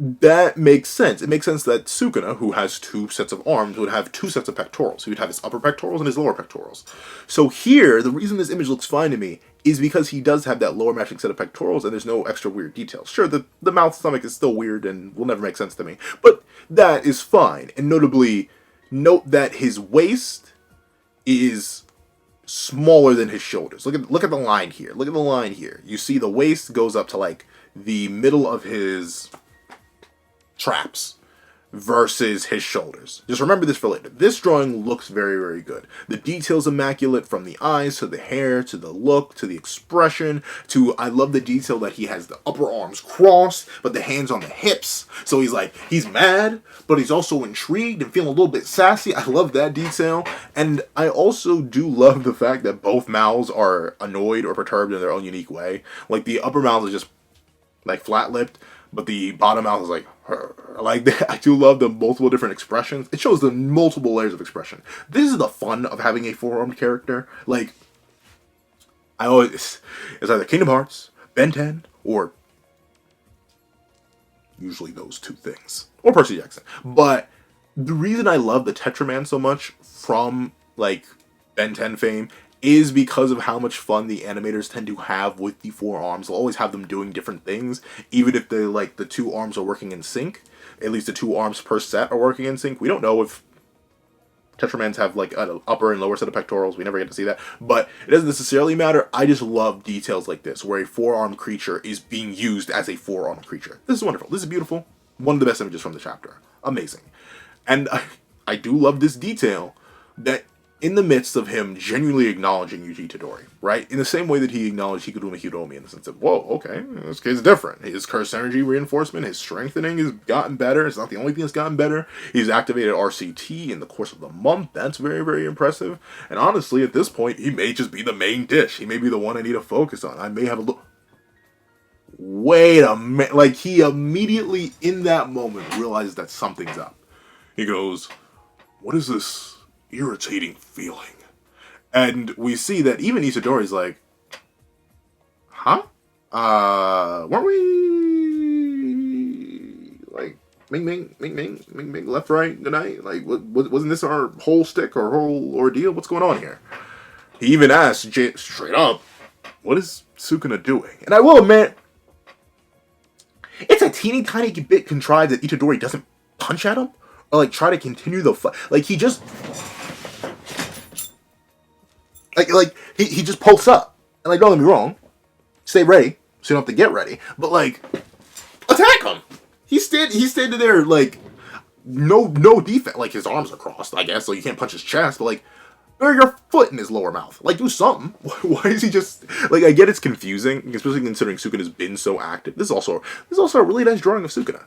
that makes sense. It makes sense that Sukuna, who has two sets of arms, would have two sets of pectorals. He would have his upper pectorals and his lower pectorals. So here, the reason this image looks fine to me is because he does have that lower matching set of pectorals and there's no extra weird details. Sure, the mouth stomach is still weird and will never make sense to me, but that is fine. And notably, note that his waist is smaller than his shoulders. Look at the line here. Look at the line here. You see the waist goes up to like the middle of his traps versus his shoulders. Just remember this for later. This drawing looks very, very good. The detail's immaculate, from the eyes to the hair to the look to the expression to, I love the detail that he has the upper arms crossed but the hands on the hips. So he's mad, but he's also intrigued and feeling a little bit sassy. I love that detail. And I also do love the fact that both mouths are annoyed or perturbed in their own unique way. Like the upper mouth is just like flat-lipped, but the bottom mouth is like, like that. I do love the multiple different expressions. It shows the multiple layers of expression. This is the fun of having a four-armed character. Like, it's either Kingdom Hearts, Ben 10, or usually those two things, or Percy Jackson. But the reason I love the Tetraman so much from like Ben 10 fame is because of how much fun the animators tend to have with the four arms. They'll always have them doing different things, even if the two arms are working in sync. At least the two arms per set are working in sync. We don't know if Tetramans have like an upper and lower set of pectorals. We never get to see that, but it doesn't necessarily matter. I just love details like this, where a four-armed creature is being used as a four-armed creature. This is wonderful. This is beautiful. One of the best images from the chapter. Amazing. And I do love this detail that in the midst of him genuinely acknowledging Yuji Itadori, right? In the same way that he acknowledged Higaruma Hiromi in the sense of, whoa, okay, this kid's different. His cursed energy reinforcement, his strengthening has gotten better. It's not the only thing that's gotten better. He's activated RCT in the course of the month. That's very, very impressive. And honestly, at this point, he may just be the main dish. He may be the one I need to focus on. I may have a look. Wait a minute. Like, he immediately, in that moment, realizes that something's up. He goes, what is this irritating feeling? And we see that even Itadori's like, huh? Weren't we like ming ming ming ming ming ming left right good night? Like, wasn't this our whole stick or whole ordeal? What's going on here? He even asked straight up, what is Sukuna doing? And I will admit, it's a teeny tiny bit contrived that Itadori doesn't punch at him or like try to continue the fight. Like, he just he just pulls up. And like, don't get me wrong, stay ready so you don't have to get ready, but like, attack him. He's standing there like no defense. Like, his arms are crossed, I guess, so you can't punch his chest, but like, Bury your foot in his lower mouth. Like, do something. Why is he just... Like, I get it's confusing, especially considering Sukuna's been so active. This is also a really nice drawing of Sukuna.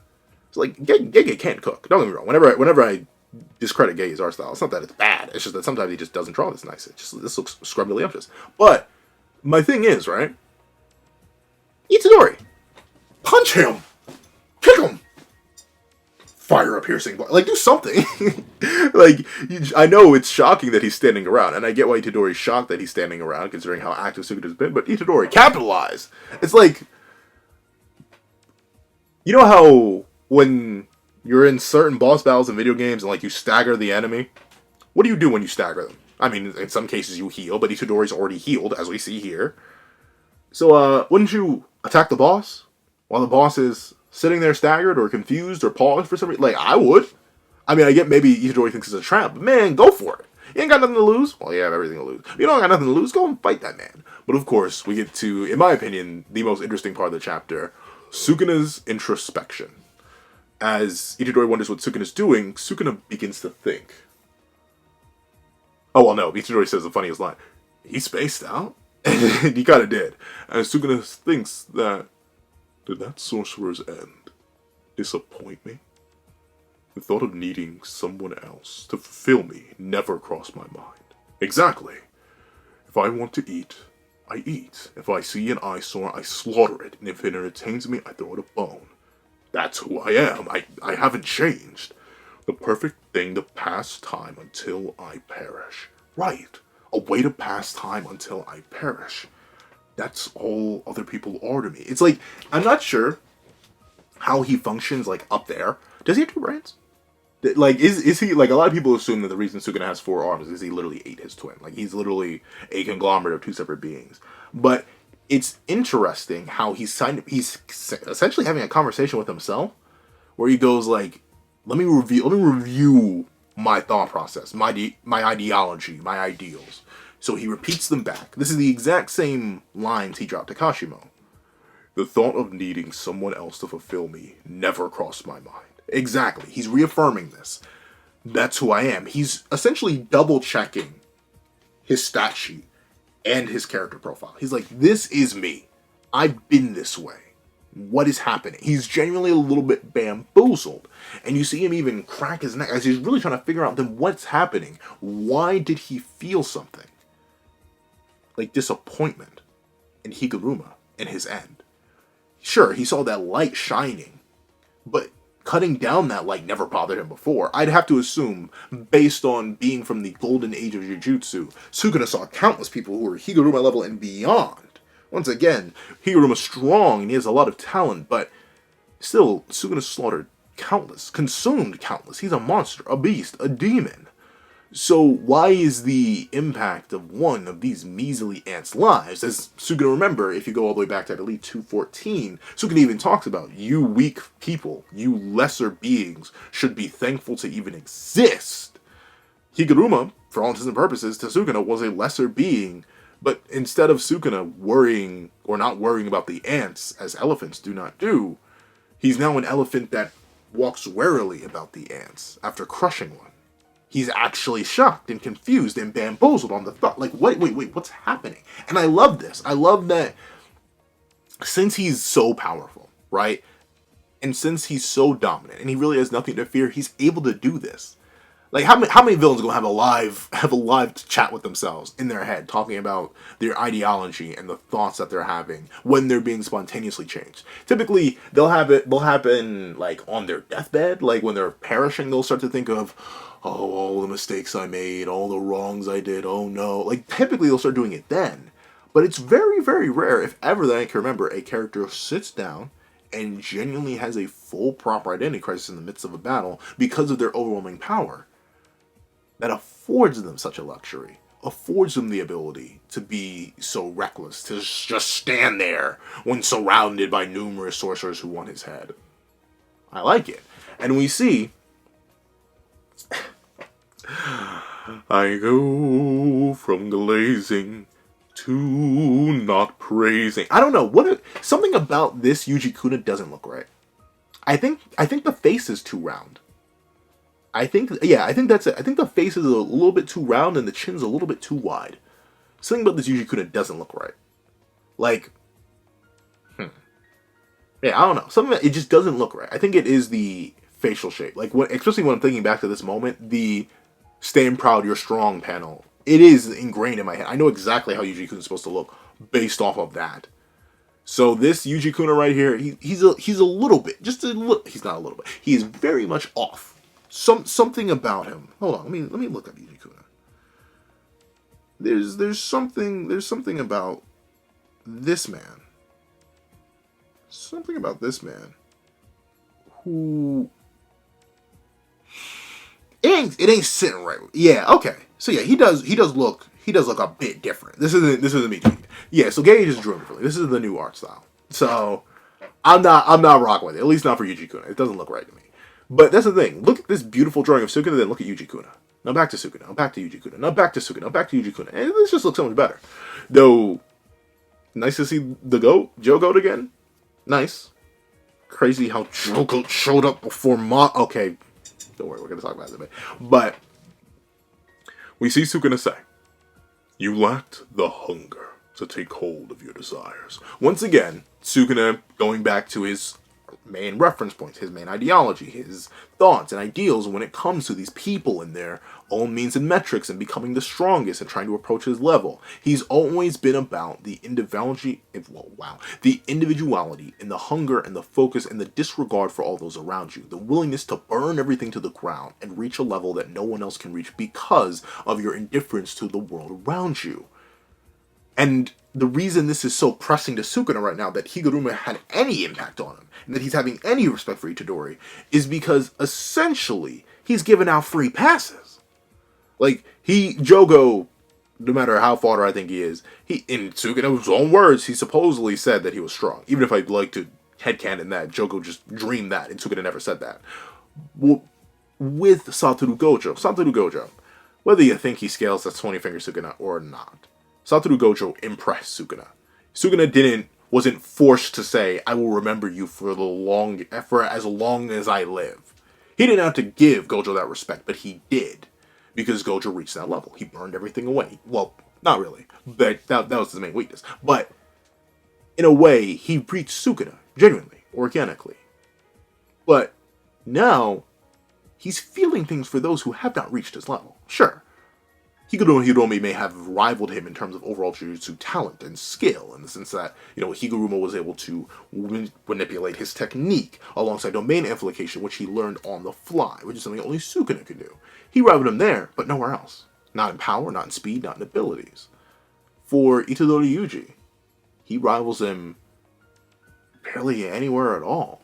It's like, Gege can't cook. Don't get me wrong. Whenever I discredit Gege's art style, it's not that it's bad. It's just that sometimes he just doesn't draw this nice. This looks scrubbily-umptious. But, my thing is, right? Itadori. Punch him. Kick him. Fire a piercing, like, do something. Like, I know it's shocking that he's standing around, and I get why Itadori's shocked that he's standing around, considering how active Sukuna's been, but Itadori, capitalize! It's like, you know how when you're in certain boss battles in video games and, like, you stagger the enemy? What do you do when you stagger them? I mean, in some cases you heal, but Itadori's already healed, as we see here. So, wouldn't you attack the boss while the boss is sitting there staggered or confused or paused for some reason? Like, I would. I mean, I get maybe Itadori thinks it's a trap, but man, go for it. You ain't got nothing to lose. Well, you have everything to lose. If you don't got nothing to lose, go and fight that man. But of course, we get to, in my opinion, the most interesting part of the chapter, Sukuna's introspection. As Itadori wonders what Sukuna's doing, Sukuna begins to think. Oh, well, no, Itadori says the funniest line. He spaced out? And he kind of did. And Sukuna thinks that, did that sorcerer's end disappoint me? The thought of needing someone else to fulfill me never crossed my mind. Exactly. If I want to eat, I eat. If I see an eyesore, I slaughter it. And if it entertains me, I throw it a bone. That's who I am. I haven't changed. The perfect thing to pass time until I perish. Right. A way to pass time until I perish. That's all other people are to me. It's like, I'm not sure how he functions, like, up there. Does he have two brains? Like, is he, like, a lot of people assume that the reason Sukuna has 4 arms is he literally ate his twin. Like, he's literally a conglomerate of 2 separate beings. But it's interesting how he's essentially having a conversation with himself, where he goes, like, let me review my thought process, my ideology, my ideals. So he repeats them back. This is the exact same lines he dropped to Kashimo. The thought of needing someone else to fulfill me never crossed my mind. Exactly. He's reaffirming this. That's who I am. He's essentially double-checking his stat sheet and his character profile. He's like, this is me. I've been this way. What is happening? He's genuinely a little bit bamboozled. And you see him even crack his neck as he's really trying to figure out then what's happening. Why did he feel something? Like disappointment in Higaruma and his end. Sure, he saw that light shining, but cutting down that light never bothered him before. I'd have to assume, based on being from the golden age of Jujutsu, Sukuna saw countless people who were Higaruma level and beyond. Once again, Higaruma's strong and he has a lot of talent, but still, Sukuna slaughtered countless, consumed countless. He's a monster, a beast, a demon. So why is the impact of one of these measly ants' lives? As Sukuna, remember, if you go all the way back to, I believe, 214, Sukuna even talks about, you weak people, you lesser beings, should be thankful to even exist. Higaruma, for all intents and purposes, to Sukuna, was a lesser being, but instead of Sukuna worrying, or not worrying about the ants, as elephants do not do, he's now an elephant that walks warily about the ants after crushing one. He's actually shocked and confused and bamboozled on the thought. Like, wait, what's happening? And I love this. I love that since he's so powerful, right? And since he's so dominant and he really has nothing to fear, he's able to do this. Like, how many villains are going to have a live chat with themselves in their head, talking about their ideology and the thoughts that they're having when they're being spontaneously changed? Typically, they'll happen, like, on their deathbed. Like, when they're perishing, they'll start to think of, oh, all the mistakes I made, all the wrongs I did, oh no. Like, typically they'll start doing it then. But it's very, very rare, if ever that I can remember, a character sits down and genuinely has a full proper identity crisis in the midst of a battle because of their overwhelming power. That affords them such a luxury. Affords them the ability to be so reckless, to just stand there when surrounded by numerous sorcerers who want his head. I like it. And we see, I go from glazing to not praising. I don't know, something about this Yuji Kuna doesn't look right. I think the face is too round. I think, yeah, I think that's it. I think the face is a little bit too round and the chin's a little bit too wide. Something about this Yuji Kuna doesn't look right. Like, yeah, I don't know. Something that it just doesn't look right. I think it is the facial shape. Like, especially when I'm thinking back to this moment, the "Stand proud, you're strong" panel. It is ingrained in my head. I know exactly how Yuji Kuna is supposed to look based off of that. So this Yuji Kuna right here, he's a little bit, just a little. He's not a little bit. He is very much off. Something about him. Hold on, let me look up Yuji Kuna. There's something about this man. Something about this man who it ain't sitting right. Yeah, okay. So yeah, he does look a bit different. This isn't me tweeting. Yeah, so Gage just drew him differently. This is the new art style. So I'm not rocking with it. At least not for Yuji Kuna. It doesn't look right to me. But that's the thing. Look at this beautiful drawing of Sukuna, then look at Yuji Kuna. Now back to Sukuna. Now back to Yuji Kuna. Now back to Sukuna. Now back to Yuji Kuna. And this just looks so much better. Though, nice to see the Joe Goat again. Nice. Crazy how Joe Goat showed up before Okay, don't worry, we're going to talk about it in a bit. But, we see Sukuna say, "You lacked the hunger to take hold of your desires." Once again, Sukuna going back to his main reference points, his main ideology, his thoughts and ideals when it comes to these people and their own means and metrics and becoming the strongest and trying to approach his level. He's always been about the individuality and the hunger and the focus and the disregard for all those around you. The willingness to burn everything to the ground and reach a level that no one else can reach because of your indifference to the world around you. And the reason this is so pressing to Sukuna right now, that Higaruma had any impact on him, and that he's having any respect for Itadori, is because essentially he's giving out free passes. Like, Jogo, no matter how fodder I think he is, in Sukuna's own words, he supposedly said that he was strong. Even if I'd like to headcanon that, Jogo just dreamed that, and Sukuna never said that. With Satoru Gojo, whether you think he scales that 20-finger Sukuna or not, Satoru Gojo impressed Sukuna. Sukuna wasn't forced to say, "I will remember you for as long as I live." He didn't have to give Gojo that respect, but he did. Because Gojo reached that level. He burned everything away. Well, not really. But that was his main weakness. But, in a way, he reached Sukuna. Genuinely. Organically. But, now, he's feeling things for those who have not reached his level. Sure. Higaruma may have rivaled him in terms of overall Jujutsu talent and skill, in the sense that, Higaruma was able to manipulate his technique alongside domain amplification, which he learned on the fly, which is something only Sukuna could do. He rivaled him there, but nowhere else. Not in power, not in speed, not in abilities. For Itadori Yuji, he rivals him barely anywhere at all.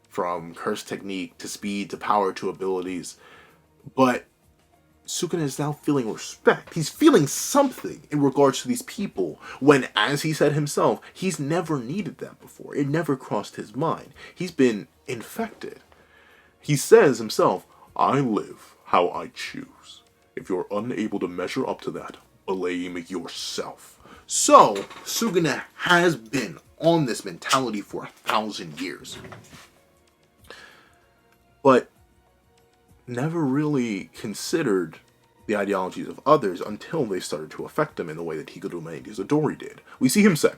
From curse technique, to speed, to power, to abilities. But Sukuna is now feeling respect. He's feeling something in regards to these people when, as he said himself, he's never needed that before. It never crossed his mind. He's been infected. He says himself, "I live how I choose. If you're unable to measure up to that, blame yourself." So, Sukuna has been on this mentality for 1,000 years. But never really considered the ideologies of others until they started to affect him in the way that Higaruma and ITADORI did. We see him say,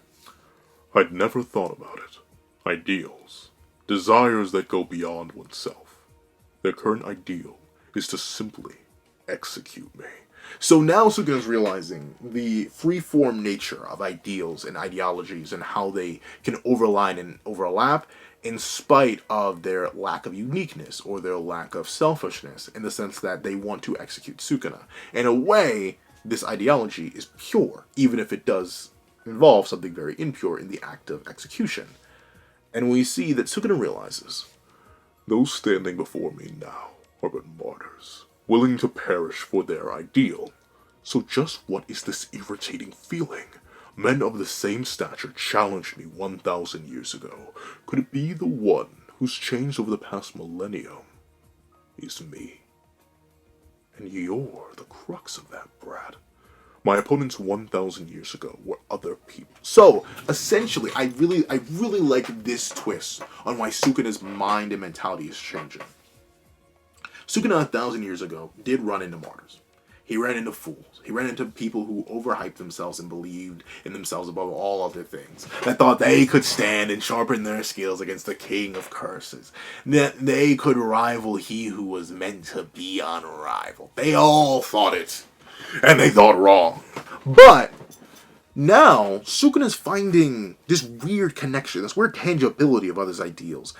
"I'd never thought about it. Ideals. Desires that go beyond oneself. Their current ideal is to simply execute me." So now Sukuna's realizing the free-form nature of ideals and ideologies and how they can overline and overlap in spite of their lack of uniqueness or their lack of selfishness, in the sense that they want to execute Sukuna. In a way, this ideology is pure, even if it does involve something very impure in the act of execution. And we see that Sukuna realizes, those standing before me now are but martyrs, willing to perish for their ideal. So just what is this irritating feeling? Men of the same stature challenged me 1,000 years ago. Could it be the one who's changed over the past millennium? Is me. And you're the crux of that, Brad. My opponents 1,000 years ago were other people. So, essentially, I really like this twist on why Sukuna's mind and mentality is changing. Sukuna 1,000 years ago did run into martyrs. He ran into fools. He ran into people who overhyped themselves and believed in themselves above all other things. That thought they could stand and sharpen their skills against the king of curses. That they could rival he who was meant to be unrivaled. They all thought it. And they thought wrong. But now, Sukuna's finding this weird connection, this weird tangibility of others' ideals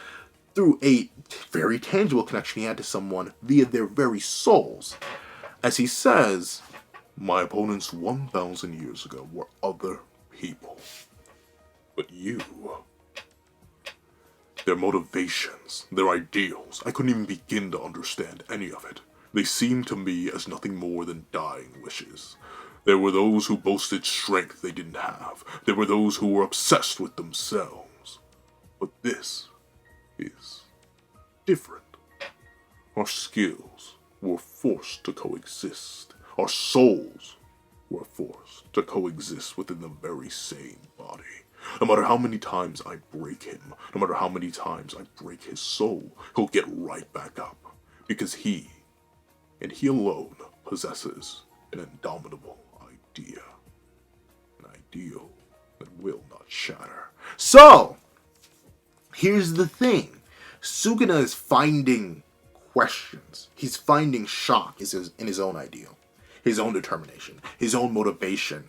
through a very tangible connection he had to someone via their very souls. As he says, my opponents 1,000 years ago were other people. But you, their motivations, their ideals, I couldn't even begin to understand any of it. They seemed to me as nothing more than dying wishes. There were those who boasted strength they didn't have. There were those who were obsessed with themselves. But this is different. Our skills were forced to coexist. Our souls were forced to coexist within the very same body. No matter how many times I break him, no matter how many times I break his soul, he'll get right back up. Because he, and he alone, possesses an indomitable idea. An ideal that will not shatter. So, here's the thing. Sukuna is finding questions. He's finding shock in his own ideal, his own determination, his own motivation,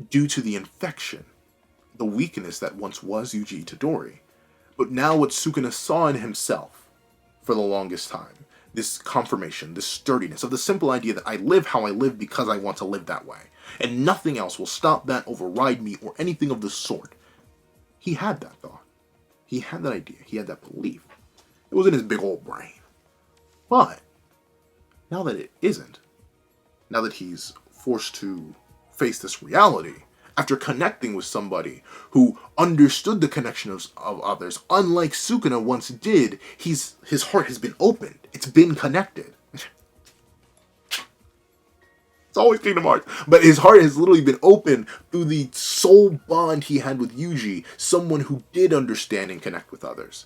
due to the infection, the weakness that once was Yuji Itadori. But now what Sukuna saw in himself for the longest time, this confirmation, this sturdiness of the simple idea that I live how I live because I want to live that way, and nothing else will stop that, override me, or anything of the sort. He had that thought. He had that idea. He had that belief. It was in his big old brain. But now that it isn't, now that he's forced to face this reality, after connecting with somebody who understood the connection of others, unlike Sukuna once did, his heart has been opened. It's been connected. It's always Kingdom Hearts. But his heart has literally been opened through the soul bond he had with Yuji, someone who did understand and connect with others.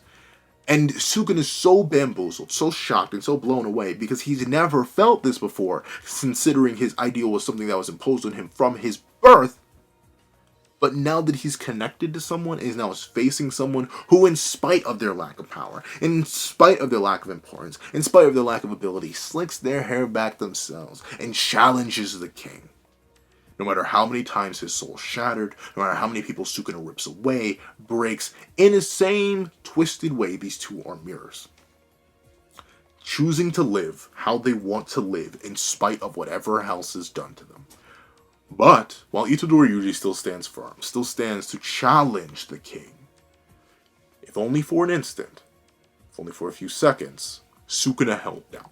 And Sukuna is so bamboozled, so shocked, and so blown away because he's never felt this before, considering his ideal was something that was imposed on him from his birth. But now that he's connected to someone, is now facing someone who, in spite of their lack of power, in spite of their lack of importance, in spite of their lack of ability, slicks their hair back themselves and challenges the king. No matter how many times his soul shattered, no matter how many people Sukuna rips away, breaks, in the same twisted way, these two are mirrors. Choosing to live how they want to live in spite of whatever else is done to them. But, while Itadori Yuji still stands firm, still stands to challenge the king, if only for an instant, if only for a few seconds, Sukuna held down.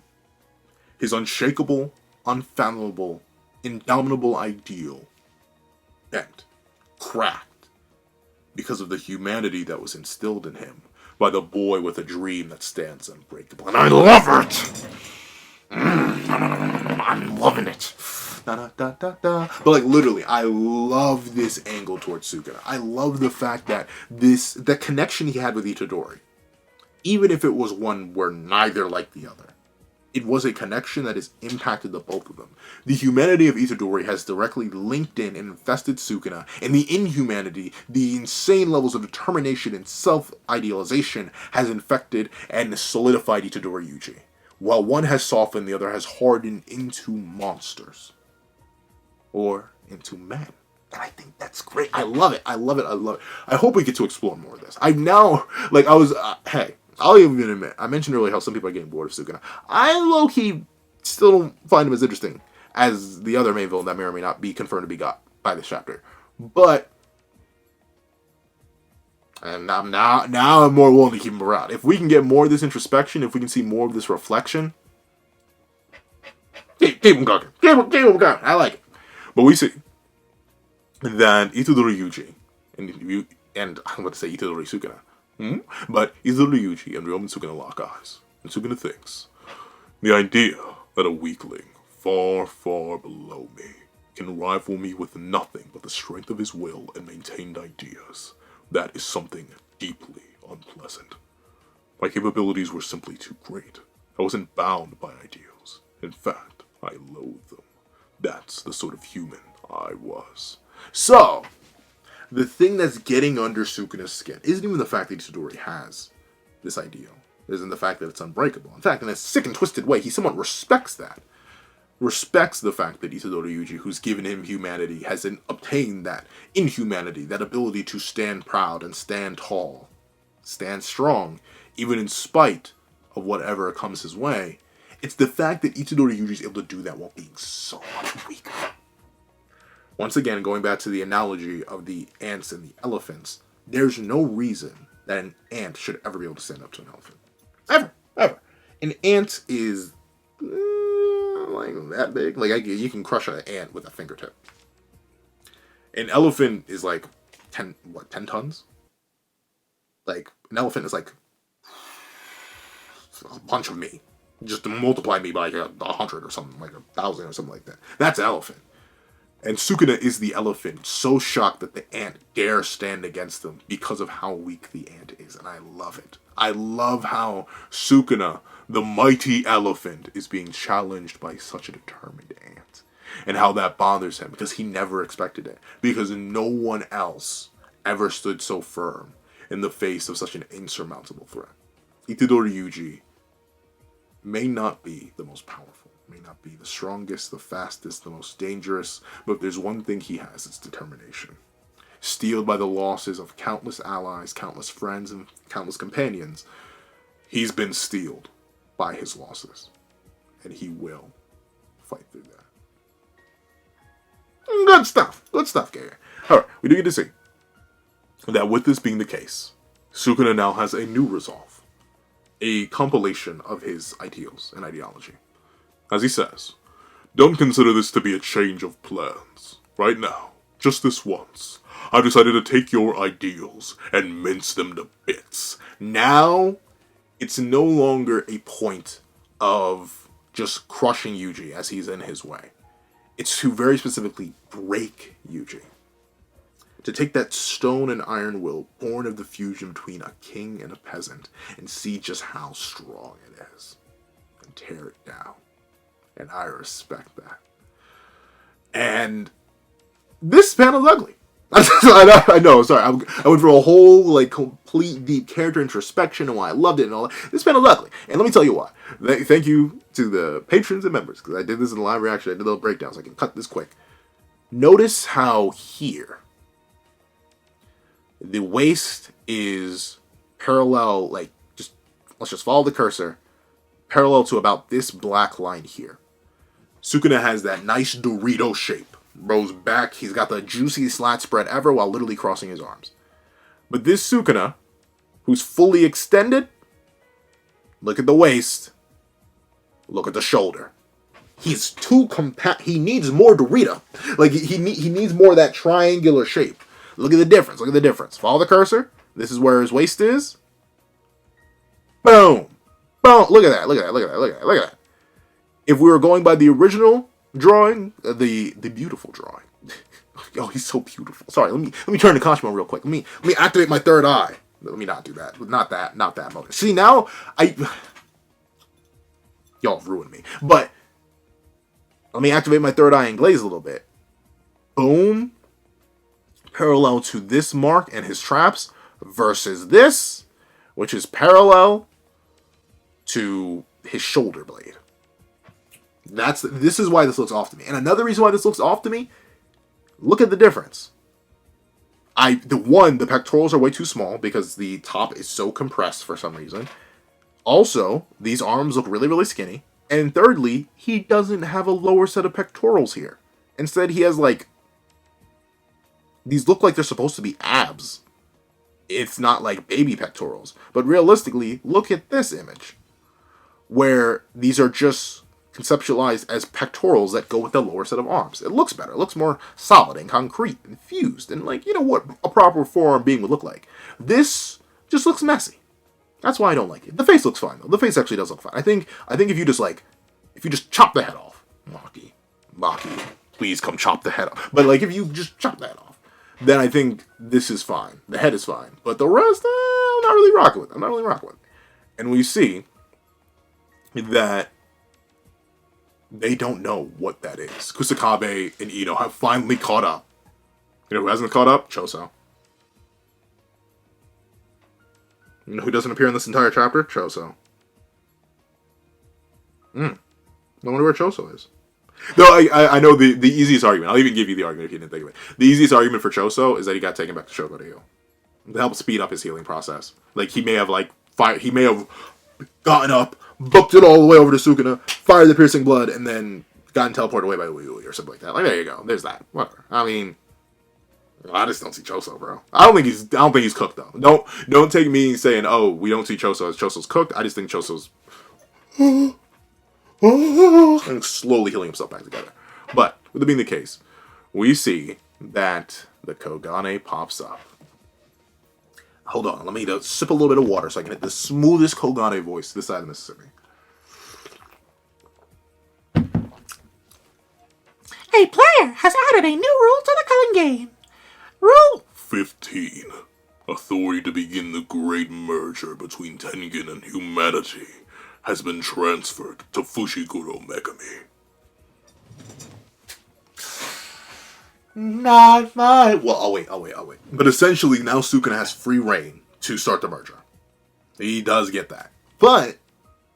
His unshakable, unfathomable, indomitable ideal bent, cracked, because of the humanity that was instilled in him by the boy with a dream that stands unbreakable. And I love it! I'm loving it. But like literally, I love this angle towards Sukuna. I love the fact that the connection he had with Itadori, even if it was one where neither liked the other, it was a connection that has impacted the both of them. The humanity of Itadori has directly linked in and infested Sukuna, and the inhumanity, the insane levels of determination and self-idealization has infected and solidified Itadori Yuji. While one has softened, the other has hardened into monsters. Or into men. And I think that's great. I love it. I love it. I love it. I hope we get to explore more of this. I'm now, like, hey, I'll even admit, I mentioned earlier how some people are getting bored of Sukuna. I low-key still don't find him as interesting as the other main villain that may or may not be confirmed to be got by this chapter. But, and I'm now I'm more willing to keep him around. If we can get more of this introspection, if we can see more of this reflection, keep him cooking. Keep him cooking. I like it. But we see that Itadori Yuji, and I'm going to say Itadori Sukuna, but Itadori Yuji and Ryomen Sukuna lock eyes. And Sukuna thinks, the idea that a weakling far, far below me can rival me with nothing but the strength of his will and maintained ideas, that is something deeply unpleasant. My capabilities were simply too great, I wasn't bound by ideals. In fact, I loathed them. That's the sort of human I was. So, the thing that's getting under Sukuna's skin isn't even the fact that Itadori has this ideal. It isn't the fact that it's unbreakable. In fact, in a sick and twisted way, he somewhat respects that. Respects the fact that Itadori Yuji, who's given him humanity, has obtained that inhumanity, that ability to stand proud and stand tall, stand strong, even in spite of whatever comes his way. It's the fact that Itadori Yuji is able to do that while being so much weaker. Once again, going back to the analogy of the ants and the elephants, there's no reason that an ant should ever be able to stand up to an elephant. Ever. Ever. An ant is like that big. Like, you can crush an ant with a fingertip. An elephant is like 10 tons? Like, an elephant is like a bunch of me. Just to multiply me by like 100 or something, like 1,000 or something like that. That's an elephant. And Sukuna is the elephant, so shocked that the ant dare stand against him because of how weak the ant is. And I love it. I love how Sukuna, the mighty elephant, is being challenged by such a determined ant. And how that bothers him, because he never expected it. Because no one else ever stood so firm in the face of such an insurmountable threat. Itadori Yuji may not be the most powerful, may not be the strongest, the fastest, the most dangerous, but if there's one thing he has, it's determination. Steeled by the losses of countless allies, countless friends, and countless companions, he's been steeled by his losses. And he will fight through that. Good stuff. Good stuff, Gary. Alright, we do get to see that with this being the case, Sukuna now has a new resolve. A compilation of his ideals and ideology. As he says, don't consider this to be a change of plans. Right now, just this once, I've decided to take your ideals and mince them to bits. Now, it's no longer a point of just crushing Yuji as he's in his way. It's to very specifically break Yuji. To take that stone and iron will, born of the fusion between a king and a peasant, and see just how strong it is. And tear it down. And I respect that. And this panel's ugly. I know, sorry. I went for a whole, like, complete deep character introspection and why I loved it and all that. This panel's ugly. And let me tell you why. Thank you to the patrons and members, because I did this in the live reaction. I did a little breakdown, so I can cut this quick. Notice how here the waist is parallel, like, let's just follow the cursor, parallel to about this black line here. Sukuna has that nice Dorito shape. Bro's back, he's got the juiciest slat spread ever while literally crossing his arms. But this Sukuna, who's fully extended, look at the waist, look at the shoulder. He's too compact, he needs more Dorito. Like, he needs more of that triangular shape. Look at the difference. Look at the difference. Follow the cursor. This is where his waist is. Boom. Boom. Look at that. Look at that. Look at that. Look at that. Look at that. If we were going by the original drawing, the beautiful drawing. Oh, he's so beautiful. Sorry. Let me turn to Kashimo real quick. Let me activate my third eye. Let me not do that. Not that moment. See, now y'all have ruined me. But let me activate my third eye and glaze a little bit. Boom. Parallel to this mark and his traps versus this, which is parallel to his shoulder blade. This is why this looks off to me. And another reason why this looks off to me, look at the difference. The pectorals are way too small because the top is so compressed for some reason. Also, these arms look really, really skinny. And thirdly, he doesn't have a lower set of pectorals here. Instead, he has like, these look like they're supposed to be abs. It's not like baby pectorals. But realistically, look at this image. Where these are just conceptualized as pectorals that go with the lower set of arms. It looks better. It looks more solid and concrete and fused. And like, you know what a proper forearm being would look like. This just looks messy. That's why I don't like it. The face looks fine though. The face actually does look fine. I think if you just chop the head off. Maki, please come chop the head off. But like, if you just chop the head off, then I think this is fine. The head is fine. But the rest, I'm not really rocking with. And we see that they don't know what that is. Kusakabe and Ito have finally caught up. You know who hasn't caught up? Choso. You know who doesn't appear in this entire chapter? Choso. I wonder where Choso is. No, I know the easiest argument. I'll even give you the argument if you didn't think of it. The easiest argument for Choso is that he got taken back to Shogo to heal. To help speed up his healing process. Like, he may have, he may have gotten up, booked it all the way over to Sukuna, fired the piercing blood, and then gotten teleported away by the YUUJI or something like that. Like, there you go. There's that. Whatever. I mean, I just don't see Choso, bro. I don't think he's cooked, though. Don't take me saying, oh, we don't see Choso as Choso's cooked. I just think Choso's and slowly healing himself back together. But, with it being the case, we see that the Kogane pops up. Hold on, let me sip a little bit of water so I can hit the smoothest Kogane voice this side of Mississippi. A player has added a new rule to the culling game. Rule 15. Authority to begin the great merger between Tengen and humanity has been transferred to Fushiguro Megami. Not my... Well, I'll wait. But essentially, now Sukuna has free reign to start the merger. He does get that. But,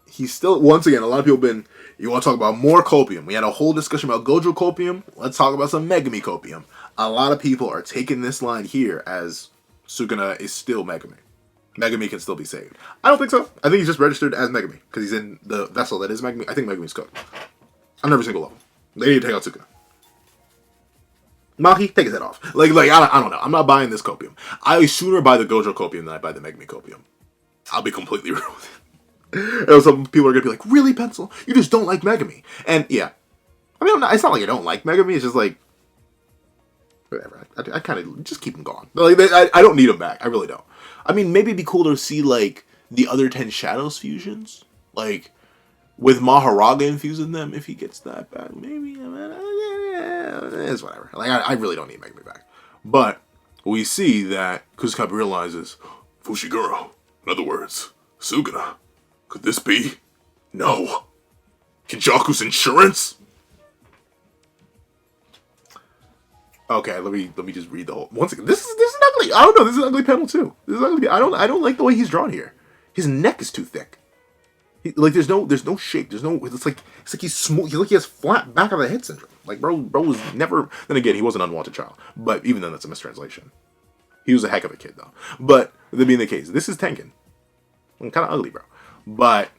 he's still... Once again, a lot of people have been... You want to talk about more copium. We had a whole discussion about Gojo copium. Let's talk about some Megami copium. A lot of people are taking this line here as Sukuna is still Megami. Megami can still be saved. I don't think so. I think he's just registered as Megami. Because he's in the vessel that is Megami. I think Megami's cooked. On every single level. They need to take out Sukuna. Mahi, take his head off. I don't know. I'm not buying this copium. I sooner buy the Gojo copium than I buy the Megami copium. I'll be completely real with it. And some people are going to be like, really, Pencil? You just don't like Megami. And, yeah. I mean, it's not like I don't like Megami. It's just like, whatever. I kind of just keep him gone. I don't need him back. I really don't. I mean, maybe it'd be cool to see, the other 10 Shadows fusions. With Maharaga infusing them, if he gets that back. Maybe, it's whatever. I really don't need Megami back. But we see that Kusakabe realizes, Fushiguro, in other words, Sukuna, could this be? No. Kenjaku's insurance? Okay, let me just read the whole. Once again, this is ugly. I don't know. This is an ugly panel too. This is ugly. I don't like the way he's drawn here. His neck is too thick. There's no shape. It's like he's smooth. He has flat back of the head syndrome. Bro was never. Then again, he was an unwanted child. But even then, that's a mistranslation. He was a heck of a kid, though. But that being the case, this is Tengen. Kind of ugly, bro. But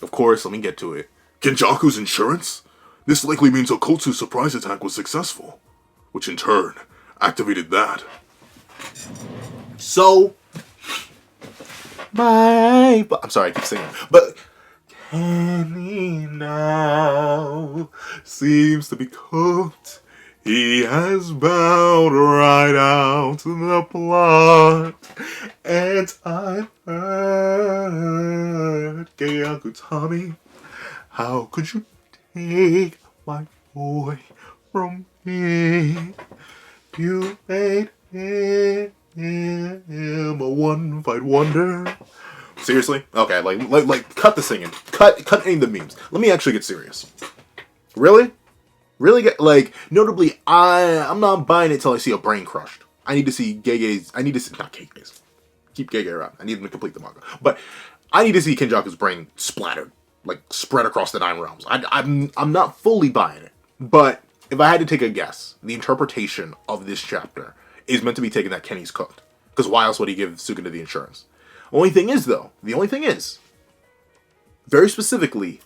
of course, let me get to it. Kenjaku's insurance? This likely means Okkotsu's surprise attack was successful, which in turn activated that. So. I'm sorry, I keep singing. But Kenny now seems to be cooked. He has bowed right out to the plot. And I've heard Geiaku Tommy, how could you take my boy from me? You made him a one-fight wonder. Seriously? Okay, cut the singing. Cut any of the memes. Let me actually get serious. Really? Really notably, I'm not buying it till I see a brain crushed. I need to see Gege's, not Gege's. Keep Gege around. I need him to complete the manga. But I need to see Kenjaku's brain splattered. Spread across the 9 realms. I'm not fully buying it. But if I had to take a guess, the interpretation of this chapter is meant to be taken that Kenny's cooked. Because why else would he give Sukuna the insurance? The only thing is, very specifically,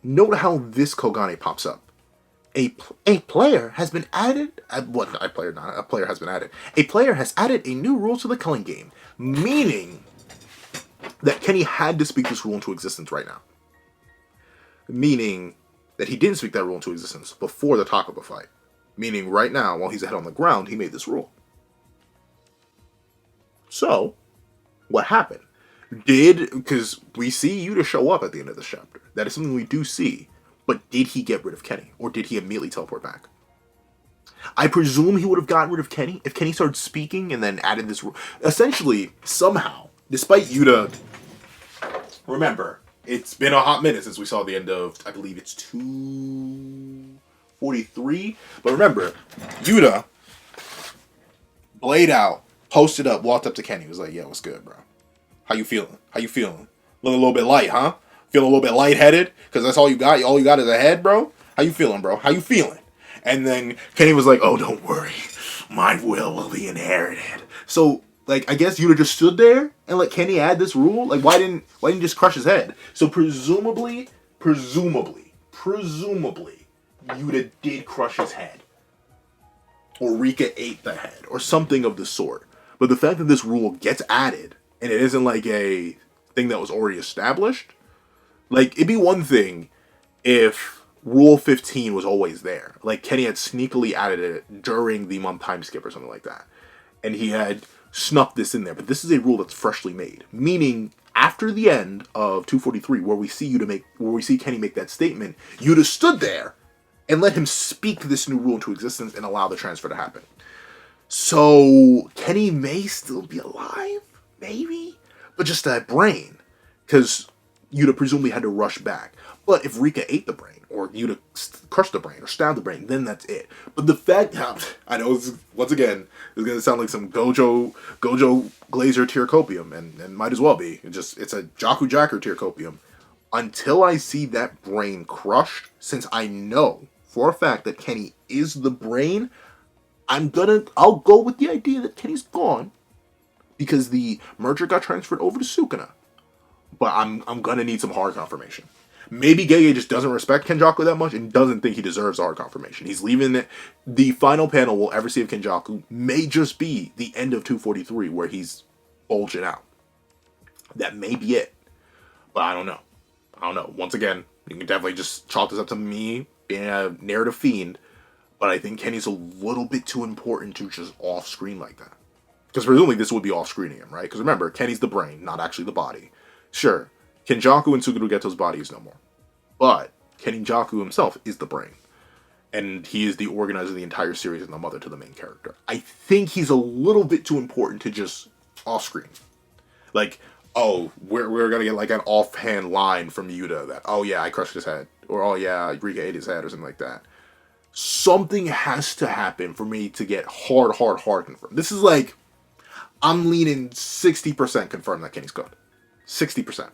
note how this Kogane pops up. A player has been added. A player has been added. A player has added a new rule to the culling game, meaning that Kenny had to speak this rule into existence right now. Meaning that he didn't speak that rule into existence before the Takaba fight. Meaning right now, while he's ahead on the ground, he made this rule. So, what happened? Because we see Yuta show up at the end of this chapter. That is something we do see. But did he get rid of Kenny? Or did he immediately teleport back? I presume he would have gotten rid of Kenny if Kenny started speaking and then added this rule. Essentially, somehow, despite Yuta... Remember, It's been a hot minute since we saw the end of, I believe it's 243. But remember, Yuta, blade out, posted up, walked up to Kenny. Was like, "Yeah, what's good, bro? How you feeling? How you feeling? Looking a little bit light, huh? Feeling a little bit lightheaded? Because that's all you got? All you got is a head, bro? How you feeling, bro? How you feeling?" And then Kenny was like, "Oh, don't worry. My will be inherited." So, like, I guess Yuta just stood there and let Kenny add this rule? Like, why didn't he just crush his head? So presumably, Yuta did crush his head. Or Rika ate the head, or something of the sort. But the fact that this rule gets added, and it isn't like a thing that was already established, like, it'd be one thing if Rule 15 was always there. Like, Kenny had sneakily added it during the month time skip or something like that. And he had snuck this in there. But this is a rule that's freshly made. Meaning, after the end of 243, where we see Kenny make that statement, Yuta stood there and let him speak this new rule into existence and allow the transfer to happen. So, Kenny may still be alive, maybe, but just that brain, because Yuta presumably had to rush back. But if Rika ate the brain, or Yuta crushed the brain, or stabbed the brain, then that's it. But the fact, I know, once again, it's going to sound like some Gojo Glazer Tiercopium, and might as well be. It's a Jaku Jacker Tiercopium. Until I see that brain crushed, since I know for a fact that Kenny is the brain, I'll go with the idea that Kenny's gone, because the merger got transferred over to Sukuna. But I'm gonna need some hard confirmation. Maybe Gege just doesn't respect Kenjaku that much and doesn't think he deserves hard confirmation. He's leaving it. The final panel we'll ever see of Kenjaku may just be the end of 243, where he's bulging out. That may be it. But I don't know. Once again, you can definitely just chalk this up to me being a narrative fiend. But I think Kenny's a little bit too important to just off-screen like that. Because presumably this would be off-screening him, right? Because remember, Kenny's the brain, not actually the body. Sure, Kenjaku and Suguru Geto's body is no more. But Kenjaku himself is the brain. And he is the organizer of the entire series and the mother to the main character. I think he's a little bit too important to just off-screen. Like, oh, we're going to get like an offhand line from Yuta that, oh yeah, I crushed his head. Or, oh yeah, Rika ate his head or something like that. Something has to happen for me to get hard confirmed. This is like, I'm leaning 60% confirmed that Kenny's cooked. 60%.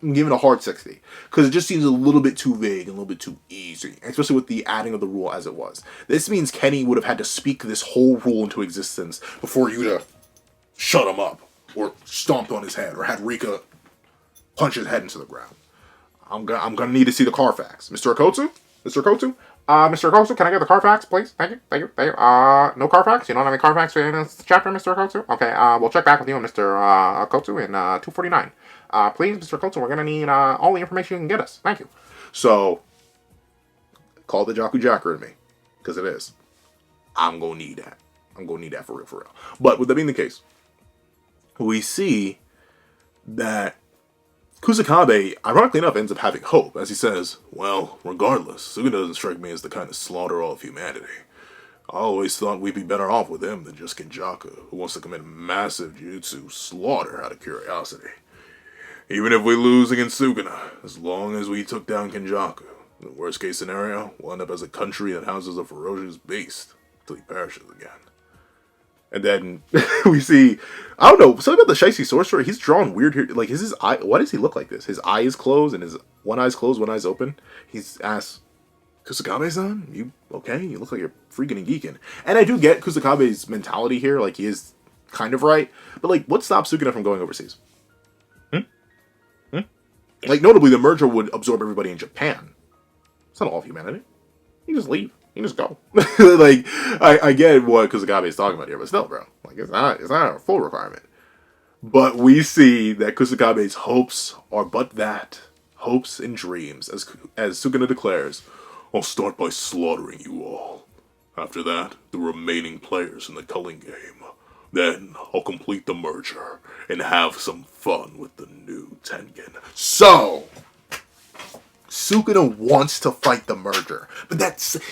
I'm giving it a hard 60. Because it just seems a little bit too vague and a little bit too easy. Especially with the adding of the rule as it was. This means Kenny would have had to speak this whole rule into existence before Yuta shut him up. Or stomped on his head. Or had Rika punch his head into the ground. I'm gonna need to see the Carfax. Mr. Okkotsu? Mr. Okkotsu, can I get the Carfax, please? Thank you. No Carfax? You don't have any Carfax in this chapter, Mr. Okkotsu? Okay, we'll check back with you and Mr. Okkotsu in 249. Please, Mr. Okkotsu, we're gonna need all the information you can get us. Thank you. So, call the Jaku Jacker in me, because it is. I'm gonna need that. I'm gonna need that for real. But with that being the case, we see that Kusakabe, ironically enough, ends up having hope, as he says, well, regardless, Sukuna doesn't strike me as the kind of slaughter all of humanity. I always thought we'd be better off with him than just Kenjaku, who wants to commit massive Jujutsu slaughter out of curiosity. Even if we lose against Sukuna, as long as we took down Kenjaku, in the worst case scenario, we'll end up as a country that houses a ferocious beast, until he perishes again. And then we see, I don't know, something about the Shiesty Sorcerer. He's drawn weird here. Like, is his eye, why does he look like this? His eye is closed and his one eye's closed, one eye's open. He's asked, Kusakabe-san, you okay? You look like you're freaking and geeking. And I do get Kusakabe's mentality here. Like, he is kind of right. But, like, what stops Sukuna from going overseas? Like, notably, the merger would absorb everybody in Japan. It's not all of humanity. You just leave. You just go. Like, I get what Kusakabe is talking about here, but still, bro. Like, it's not a full requirement. But we see that Kusakabe's hopes are but that. Hopes and dreams. As Sukuna declares, I'll start by slaughtering you all. After that, the remaining players in the culling game. Then, I'll complete the merger and have some fun with the new Tengen. So, Sukuna wants to fight the merger. But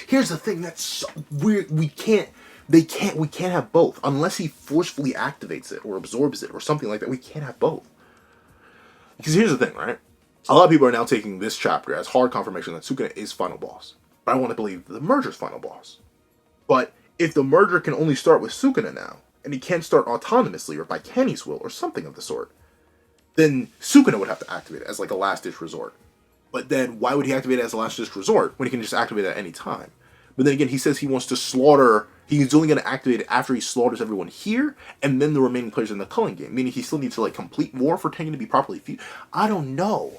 here's the thing, that's so weird. We can't have both. Unless he forcefully activates it or absorbs it or something like that. We can't have both. Because here's the thing, right? A lot of people are now taking this chapter as hard confirmation that Sukuna is final boss. But I want to believe the merger's final boss. But if the merger can only start with Sukuna now, and he can't start autonomously or by Kenny's will or something of the sort, then Sukuna would have to activate it as like a last-ditch resort. But then why would he activate it as a last-ditch resort when he can just activate it at any time? But then again, he says he wants to slaughter... He's only going to activate it after he slaughters everyone here, and then the remaining players in the culling game. Meaning he still needs to, like, complete more for Tengen to be properly fused. I don't know.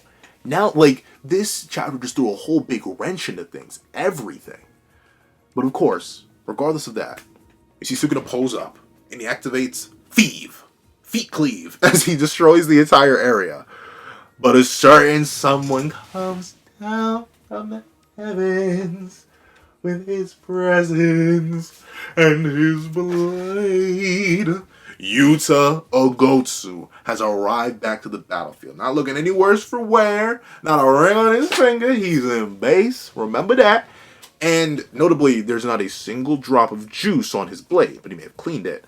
Now, like, this chapter just threw a whole big wrench into things. Everything. But of course, regardless of that, you see Sukuna pulls up, and he activates Thieve. Feet Cleave, as he destroys the entire area. But a certain someone comes down from the heavens with his presence and his blade. Yuta Okkotsu has arrived back to the battlefield. Not looking any worse for wear. Not a ring on his finger. He's in base. Remember that. And notably, there's not a single drop of juice on his blade, but he may have cleaned it.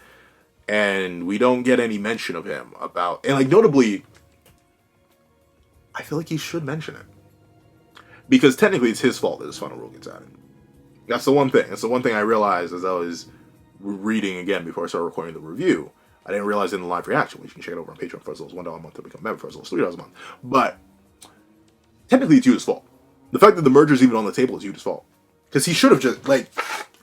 And we don't get any mention of him about... And, like, notably, I feel like he should mention it. Because technically it's his fault that his final rule gets added. That's the one thing. That's the one thing I realized as I was reading again before I started recording the review. I didn't realize in the live reaction, which you can check it over on Patreon for as little as $1 a month to become a member for as little as $3 a month. But technically it's Yuta's fault. The fact that the merger's even on the table is Yuta's fault. Because he should have just, like,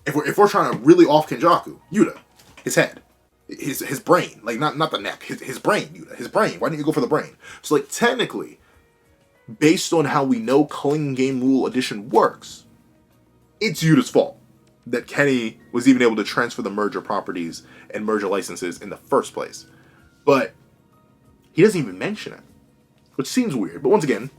if we're trying to really off Kenjaku, Yuta, his head, his brain, like not the neck, his brain, Yuta, his brain. Why didn't you go for the brain? So, like, technically, based on how we know Culling Game Rule Edition works, it's Yuta's fault that Kenny was even able to transfer the merger properties and merger licenses in the first place. But he doesn't even mention it, which seems weird. But once again,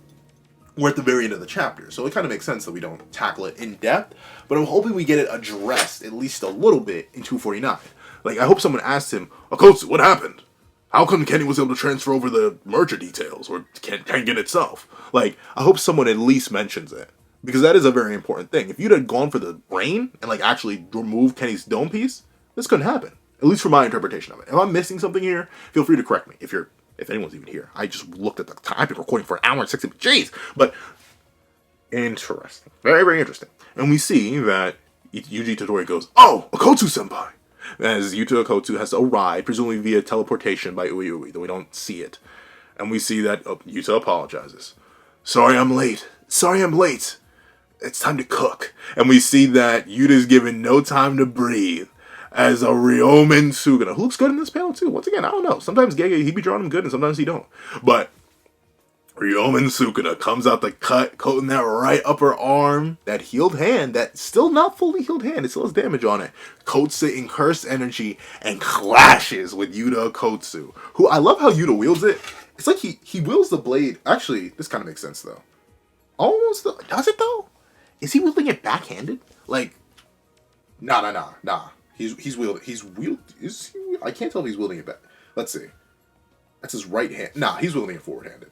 we're at the very end of the chapter, so it kind of makes sense that we don't tackle it in depth. But I'm hoping we get it addressed at least a little bit in 249. Like, I hope someone asks him, Okkotsu, what happened? How come Kenny was able to transfer over the merger details, or Kengen itself? Like, I hope someone at least mentions it. Because that is a very important thing. If you'd have gone for the brain and, like, actually removed Kenny's dome piece, this couldn't happen. At least from my interpretation of it. If I'm missing something here, feel free to correct me. If anyone's even here. I just looked at the time. I've been recording for an hour and 60 minutes. Jeez! But, interesting. Very, very interesting. And we see that Yuji Itadori goes, oh, Okkotsu-senpai! As Yuta Okkotsu has arrived, presumably via teleportation by YUUJI, though we don't see it. And we see that Yuta apologizes. Sorry I'm late. It's time to cook. And we see that Yuta's given no time to breathe as a Ryomen Sukuna, who looks good in this panel too. Once again, I don't know. Sometimes Gege, he be drawing him good and sometimes he don't. But Ryomen Sukuna comes out the cut, coating that right upper arm, that healed hand, that still not fully healed hand, it still has damage on it, coats it in cursed energy, and clashes with Yuta Okkotsu, who I love how Yuta wields it. It's like he wields the blade. Actually, this kind of makes sense though. Almost, does it though? Is he wielding it backhanded? Like, nah. He's wielding, I can't tell if he's wielding it back. Let's see. That's his right hand. Nah, he's wielding it forward-handed.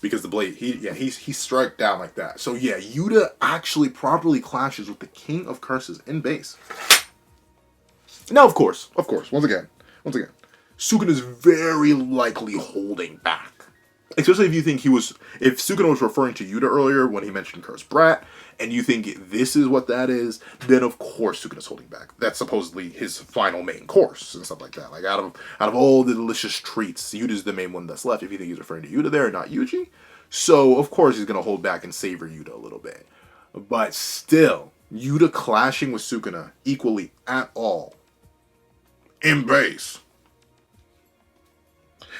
Because the blade, he struck down like that. So yeah, Yuta actually properly clashes with the King of Curses in base. Now, of course, once again, Sukuna is very likely holding back. Especially if you think if Sukuna was referring to Yuta earlier when he mentioned Cursed Brat, and you think this is what that is, then of course Sukuna's holding back. That's supposedly his final main course and stuff like that. Like out of all the delicious treats, Yuta's the main one that's left. If you think he's referring to Yuta there and not Yuji, so of course he's gonna hold back and savor Yuta a little bit. But still, Yuta clashing with Sukuna equally at all in base.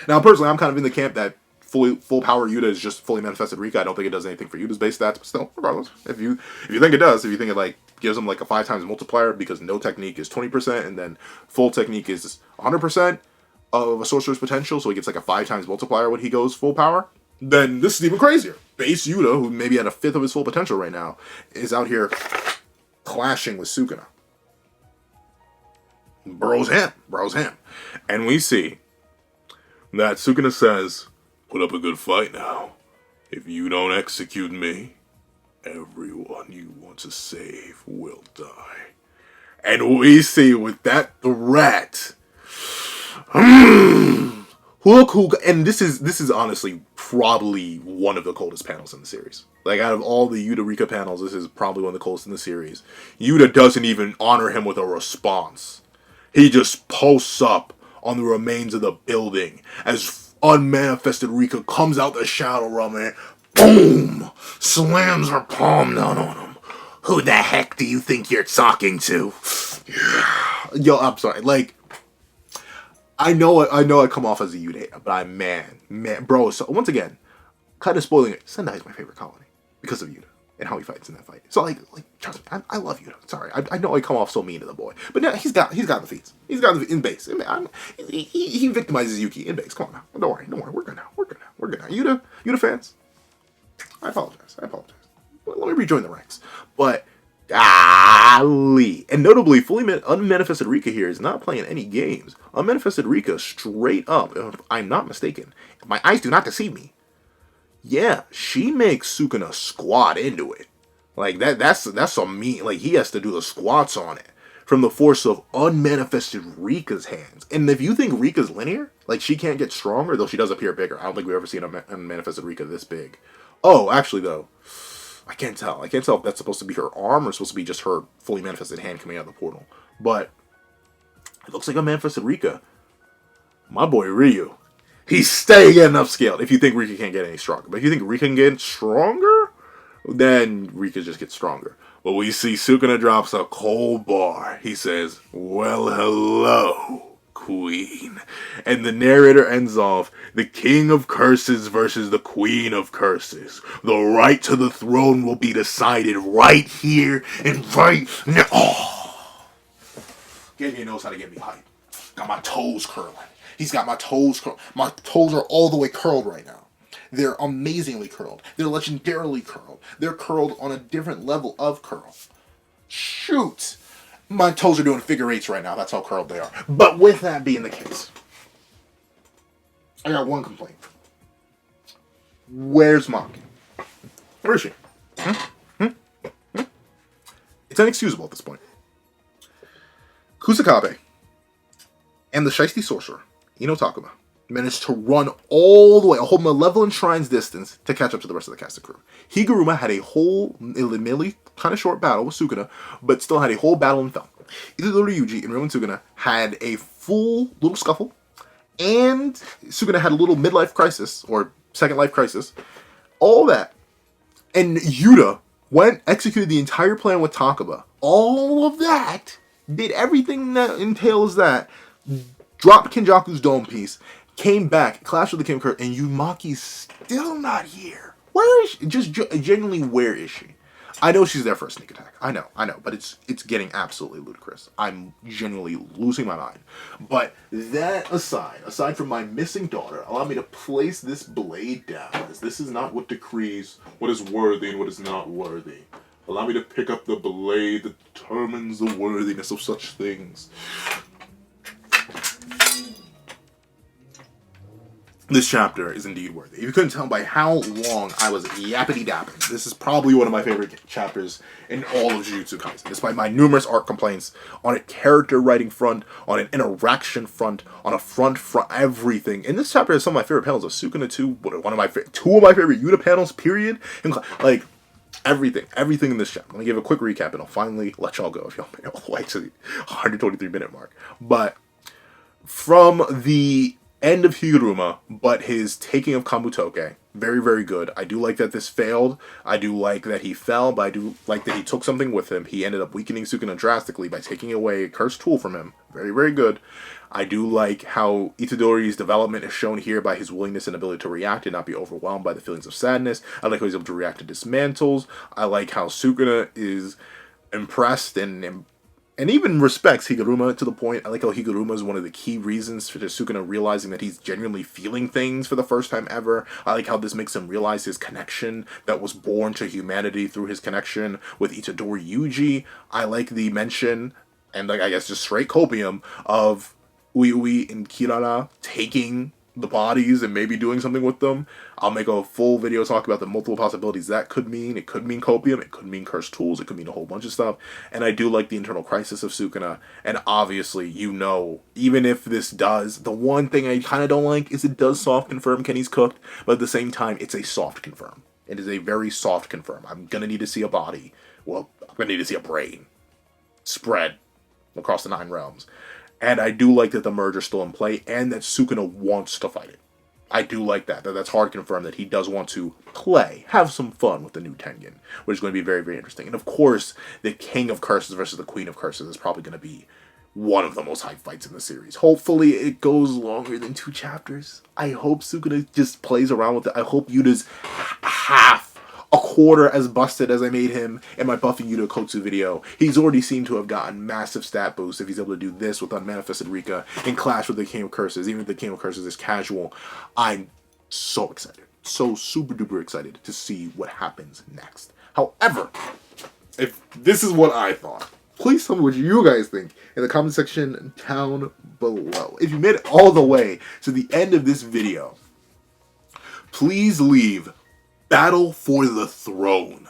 Now personally, I'm kind of in the camp that full power Yuta is just fully manifested Rika. I don't think it does anything for Yuta's base stats, but still, regardless. If you think it does, if you think it like gives him like a 5 times multiplier because no technique is 20% and then full technique is 100% of a sorcerer's potential, so he gets like a 5 times multiplier when he goes full power, then this is even crazier. Base Yuta, who maybe at a 5th of his full potential right now, is out here clashing with Sukuna. Bros him. And we see that Sukuna says, put up a good fight now. If you don't execute me, everyone you want to save will die. And we see with that threat, Look who, and this is honestly probably one of the coldest panels in the series. Like, out of all the Yuta Rika panels, this is probably one of the coldest in the series. Yuta doesn't even honor him with a response. He just posts up on the remains of the building as unmanifested Rika comes out the shadow realm and boom! Slams her palm down on him. Who the heck do you think you're talking to? Yo, I'm sorry. Like, I know I come off as a Yuta hater, but man, bro. So once again, kind of spoiling it. Sendai is my favorite colony because of Yuta and how he fights in that fight. So like trust me, I love Yuta. Sorry, I know I come off so mean to the boy, but now he's got the feats. He's got the in base. He victimizes Yuki in base. Come on now, don't worry. We're good now. Yuta fans. I apologize. Let me rejoin the ranks, but. Golly. And notably, fully unmanifested Rika here is not playing any games. Unmanifested Rika, straight up, if I'm not mistaken, if my eyes do not deceive me, yeah, she makes Sukuna squat into it. Like, that's some mean, like, he has to do the squats on it from the force of unmanifested Rika's hands. And if you think Rika's linear, like, she can't get stronger, though she does appear bigger. I don't think we've ever seen an unmanifested Rika this big. Oh, actually, though, I can't tell. I can't tell if that's supposed to be her arm or supposed to be just her fully manifested hand coming out of the portal. But it looks like a manifested Rika. My boy Ryu, he's staying getting upscaled. If you think Rika can't get any stronger. But if you think Rika can get stronger, then Rika just gets stronger. But we see Sukuna drops a cold bar. He says, well, hello, Queen. And the narrator ends off, the King of Curses versus the Queen of Curses. The right to the throne will be decided right here and right now. Oh. Gege knows how to get me hyped. Got my toes curling. He's got my toes curled. My toes are all the way curled right now. They're amazingly curled. They're legendarily curled. They're curled on a different level of curl. Shoot. My toes are doing figure eights right now. That's how curled they are. But with that being the case, I got one complaint. Where's Maki? Where is she? It's inexcusable at this point. Kusakabe and the Shiesty Sorcerer, Ino Takuma, managed to run all the way, a whole malevolent shrine's distance to catch up to the rest of the cast and crew. Higaruma had a whole, admittedly kind of short battle with Sukuna, but still had a whole battle and fell. Itadori Yuji and Ryoma Sukuna had a full little scuffle, and Sukuna had a little midlife crisis, or second life crisis. All that. And Yuta executed the entire plan with Takaba. All of that, did everything that entails that, dropped Kenjaku's dome piece, came back, clashed with the King of Curse, and Yumaki's still not here. Where is she? Just genuinely, where is she? I know she's there for a sneak attack. I know, but it's getting absolutely ludicrous. I'm genuinely losing my mind. But that aside from my missing daughter, allow me to place this blade down, as this is not what decrees what is worthy and what is not worthy. Allow me to pick up the blade that determines the worthiness of such things. This chapter is indeed worthy. If you couldn't tell by how long I was yappity-dapping, this is probably one of my favorite chapters in all of Jujutsu Kaisen. Despite my numerous art complaints on a character writing front, on an interaction front, on a front, everything. And this chapter has some of my favorite panels of Sukuna 2, two of my favorite Yuta panels, period. And like, everything in this chapter. Let me give a quick recap and I'll finally let y'all go if y'all make it all the way to the 123-minute mark. But from the end of Higaruma, but his taking of Kamutoke, very, very good. I do like that this failed. I do like that he fell, but I do like that he took something with him. He ended up weakening Sukuna drastically by taking away a cursed tool from him. Very, very good. I do like how Itadori's development is shown here by his willingness and ability to react and not be overwhelmed by the feelings of sadness. I like how he's able to react to dismantles. I like how Sukuna is impressed and even respects Higaruma to the point. I like how Higaruma is one of the key reasons for Sukuna realizing that he's genuinely feeling things for the first time ever. I like how this makes him realize his connection that was born to humanity through his connection with Itadori Yuji. I like the mention, and like I guess just straight copium, of YUUJI and Kirara taking the bodies and maybe doing something with them. I'll make a full video talk about the multiple possibilities that could mean. It could mean copium, it could mean cursed tools, it could mean a whole bunch of stuff. And I do like the internal crisis of Sukuna. And obviously, you know, even if this does, the one thing I kind of don't like is it does soft confirm Kenny's cooked, but at the same time, it's a soft confirm. It is a very soft confirm. I'm gonna need to see a body. Well, I'm gonna need to see a brain spread across the 9 realms. And I do like that the merge is still in play and that Sukuna wants to fight it. I do like that. That's hard to confirm that he does want to play, have some fun with the new Tengen, which is going to be very, very interesting. And of course, the King of Curses versus the Queen of Curses is probably going to be one of the most hyped fights in the series. Hopefully, it goes longer than 2 chapters. I hope Sukuna just plays around with it. I hope Yuta's a quarter as busted as I made him in my buffing Yuta Okkotsu video. He's already seemed to have gotten massive stat boosts if he's able to do this with Unmanifested Rika and clash with the King of Curses. Even if the King of Curses is casual, I'm so excited. So super duper excited to see what happens next. However, if this is what I thought, please tell me what you guys think in the comment section down below. If you made it all the way to the end of this video, please leave Battle for the Throne.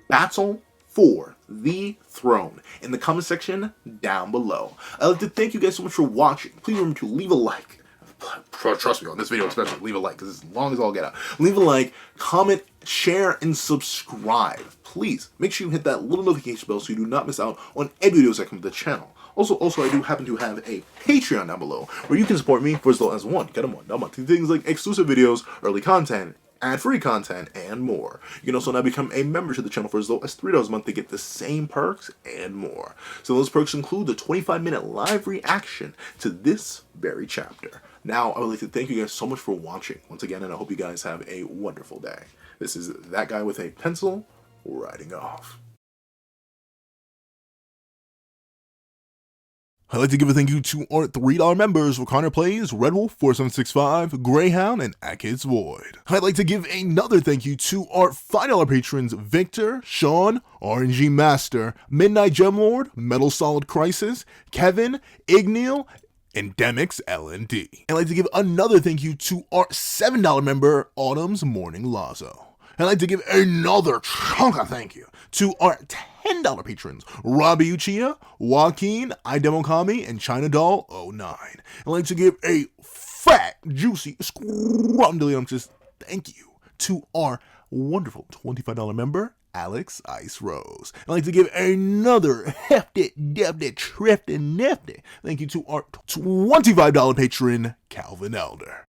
Battle for the Throne in the comment section down below. I'd like to thank you guys so much for watching. Please remember to leave a like. Trust me, on this video especially, leave a like, because as long as I'll get out. Leave a like, comment, share, and subscribe. Please, make sure you hit that little notification bell so you do not miss out on any videos that come to the channel. Also, I do happen to have a Patreon down below, where you can support me for as little as $1 a month. Things like exclusive videos, early content, ad-free content, and more. You can also now become a member to the channel for as low as $3 a month to get the same perks and more. So those perks include the 25-minute live reaction to this very chapter. Now, I would like to thank you guys so much for watching once again, and I hope you guys have a wonderful day. This is that guy with a pencil, writing off. I'd like to give a thank you to our $3 members for Connor Plays, Red Wolf 4765, Greyhound, and Akid's Void. I'd like to give another thank you to our $5 patrons Victor, Sean, RNG Master, Midnight Gemlord, Metal Solid Crisis, Kevin, Igneal, and Demix LND. I'd like to give another thank you to our $7 member Autumn's Morning Lazo. I'd like to give another chunk of thank you to our $10 patrons, Robbie Uchiha, Joaquin, Idemokami, and China Doll 09. I'd like to give a fat, juicy, scrumdiddlyumptious thank you to our wonderful $25 member, Alex Ice Rose. I'd like to give another hefty, defty, trifty, nifty thank you to our $25 patron, Calvin Elder.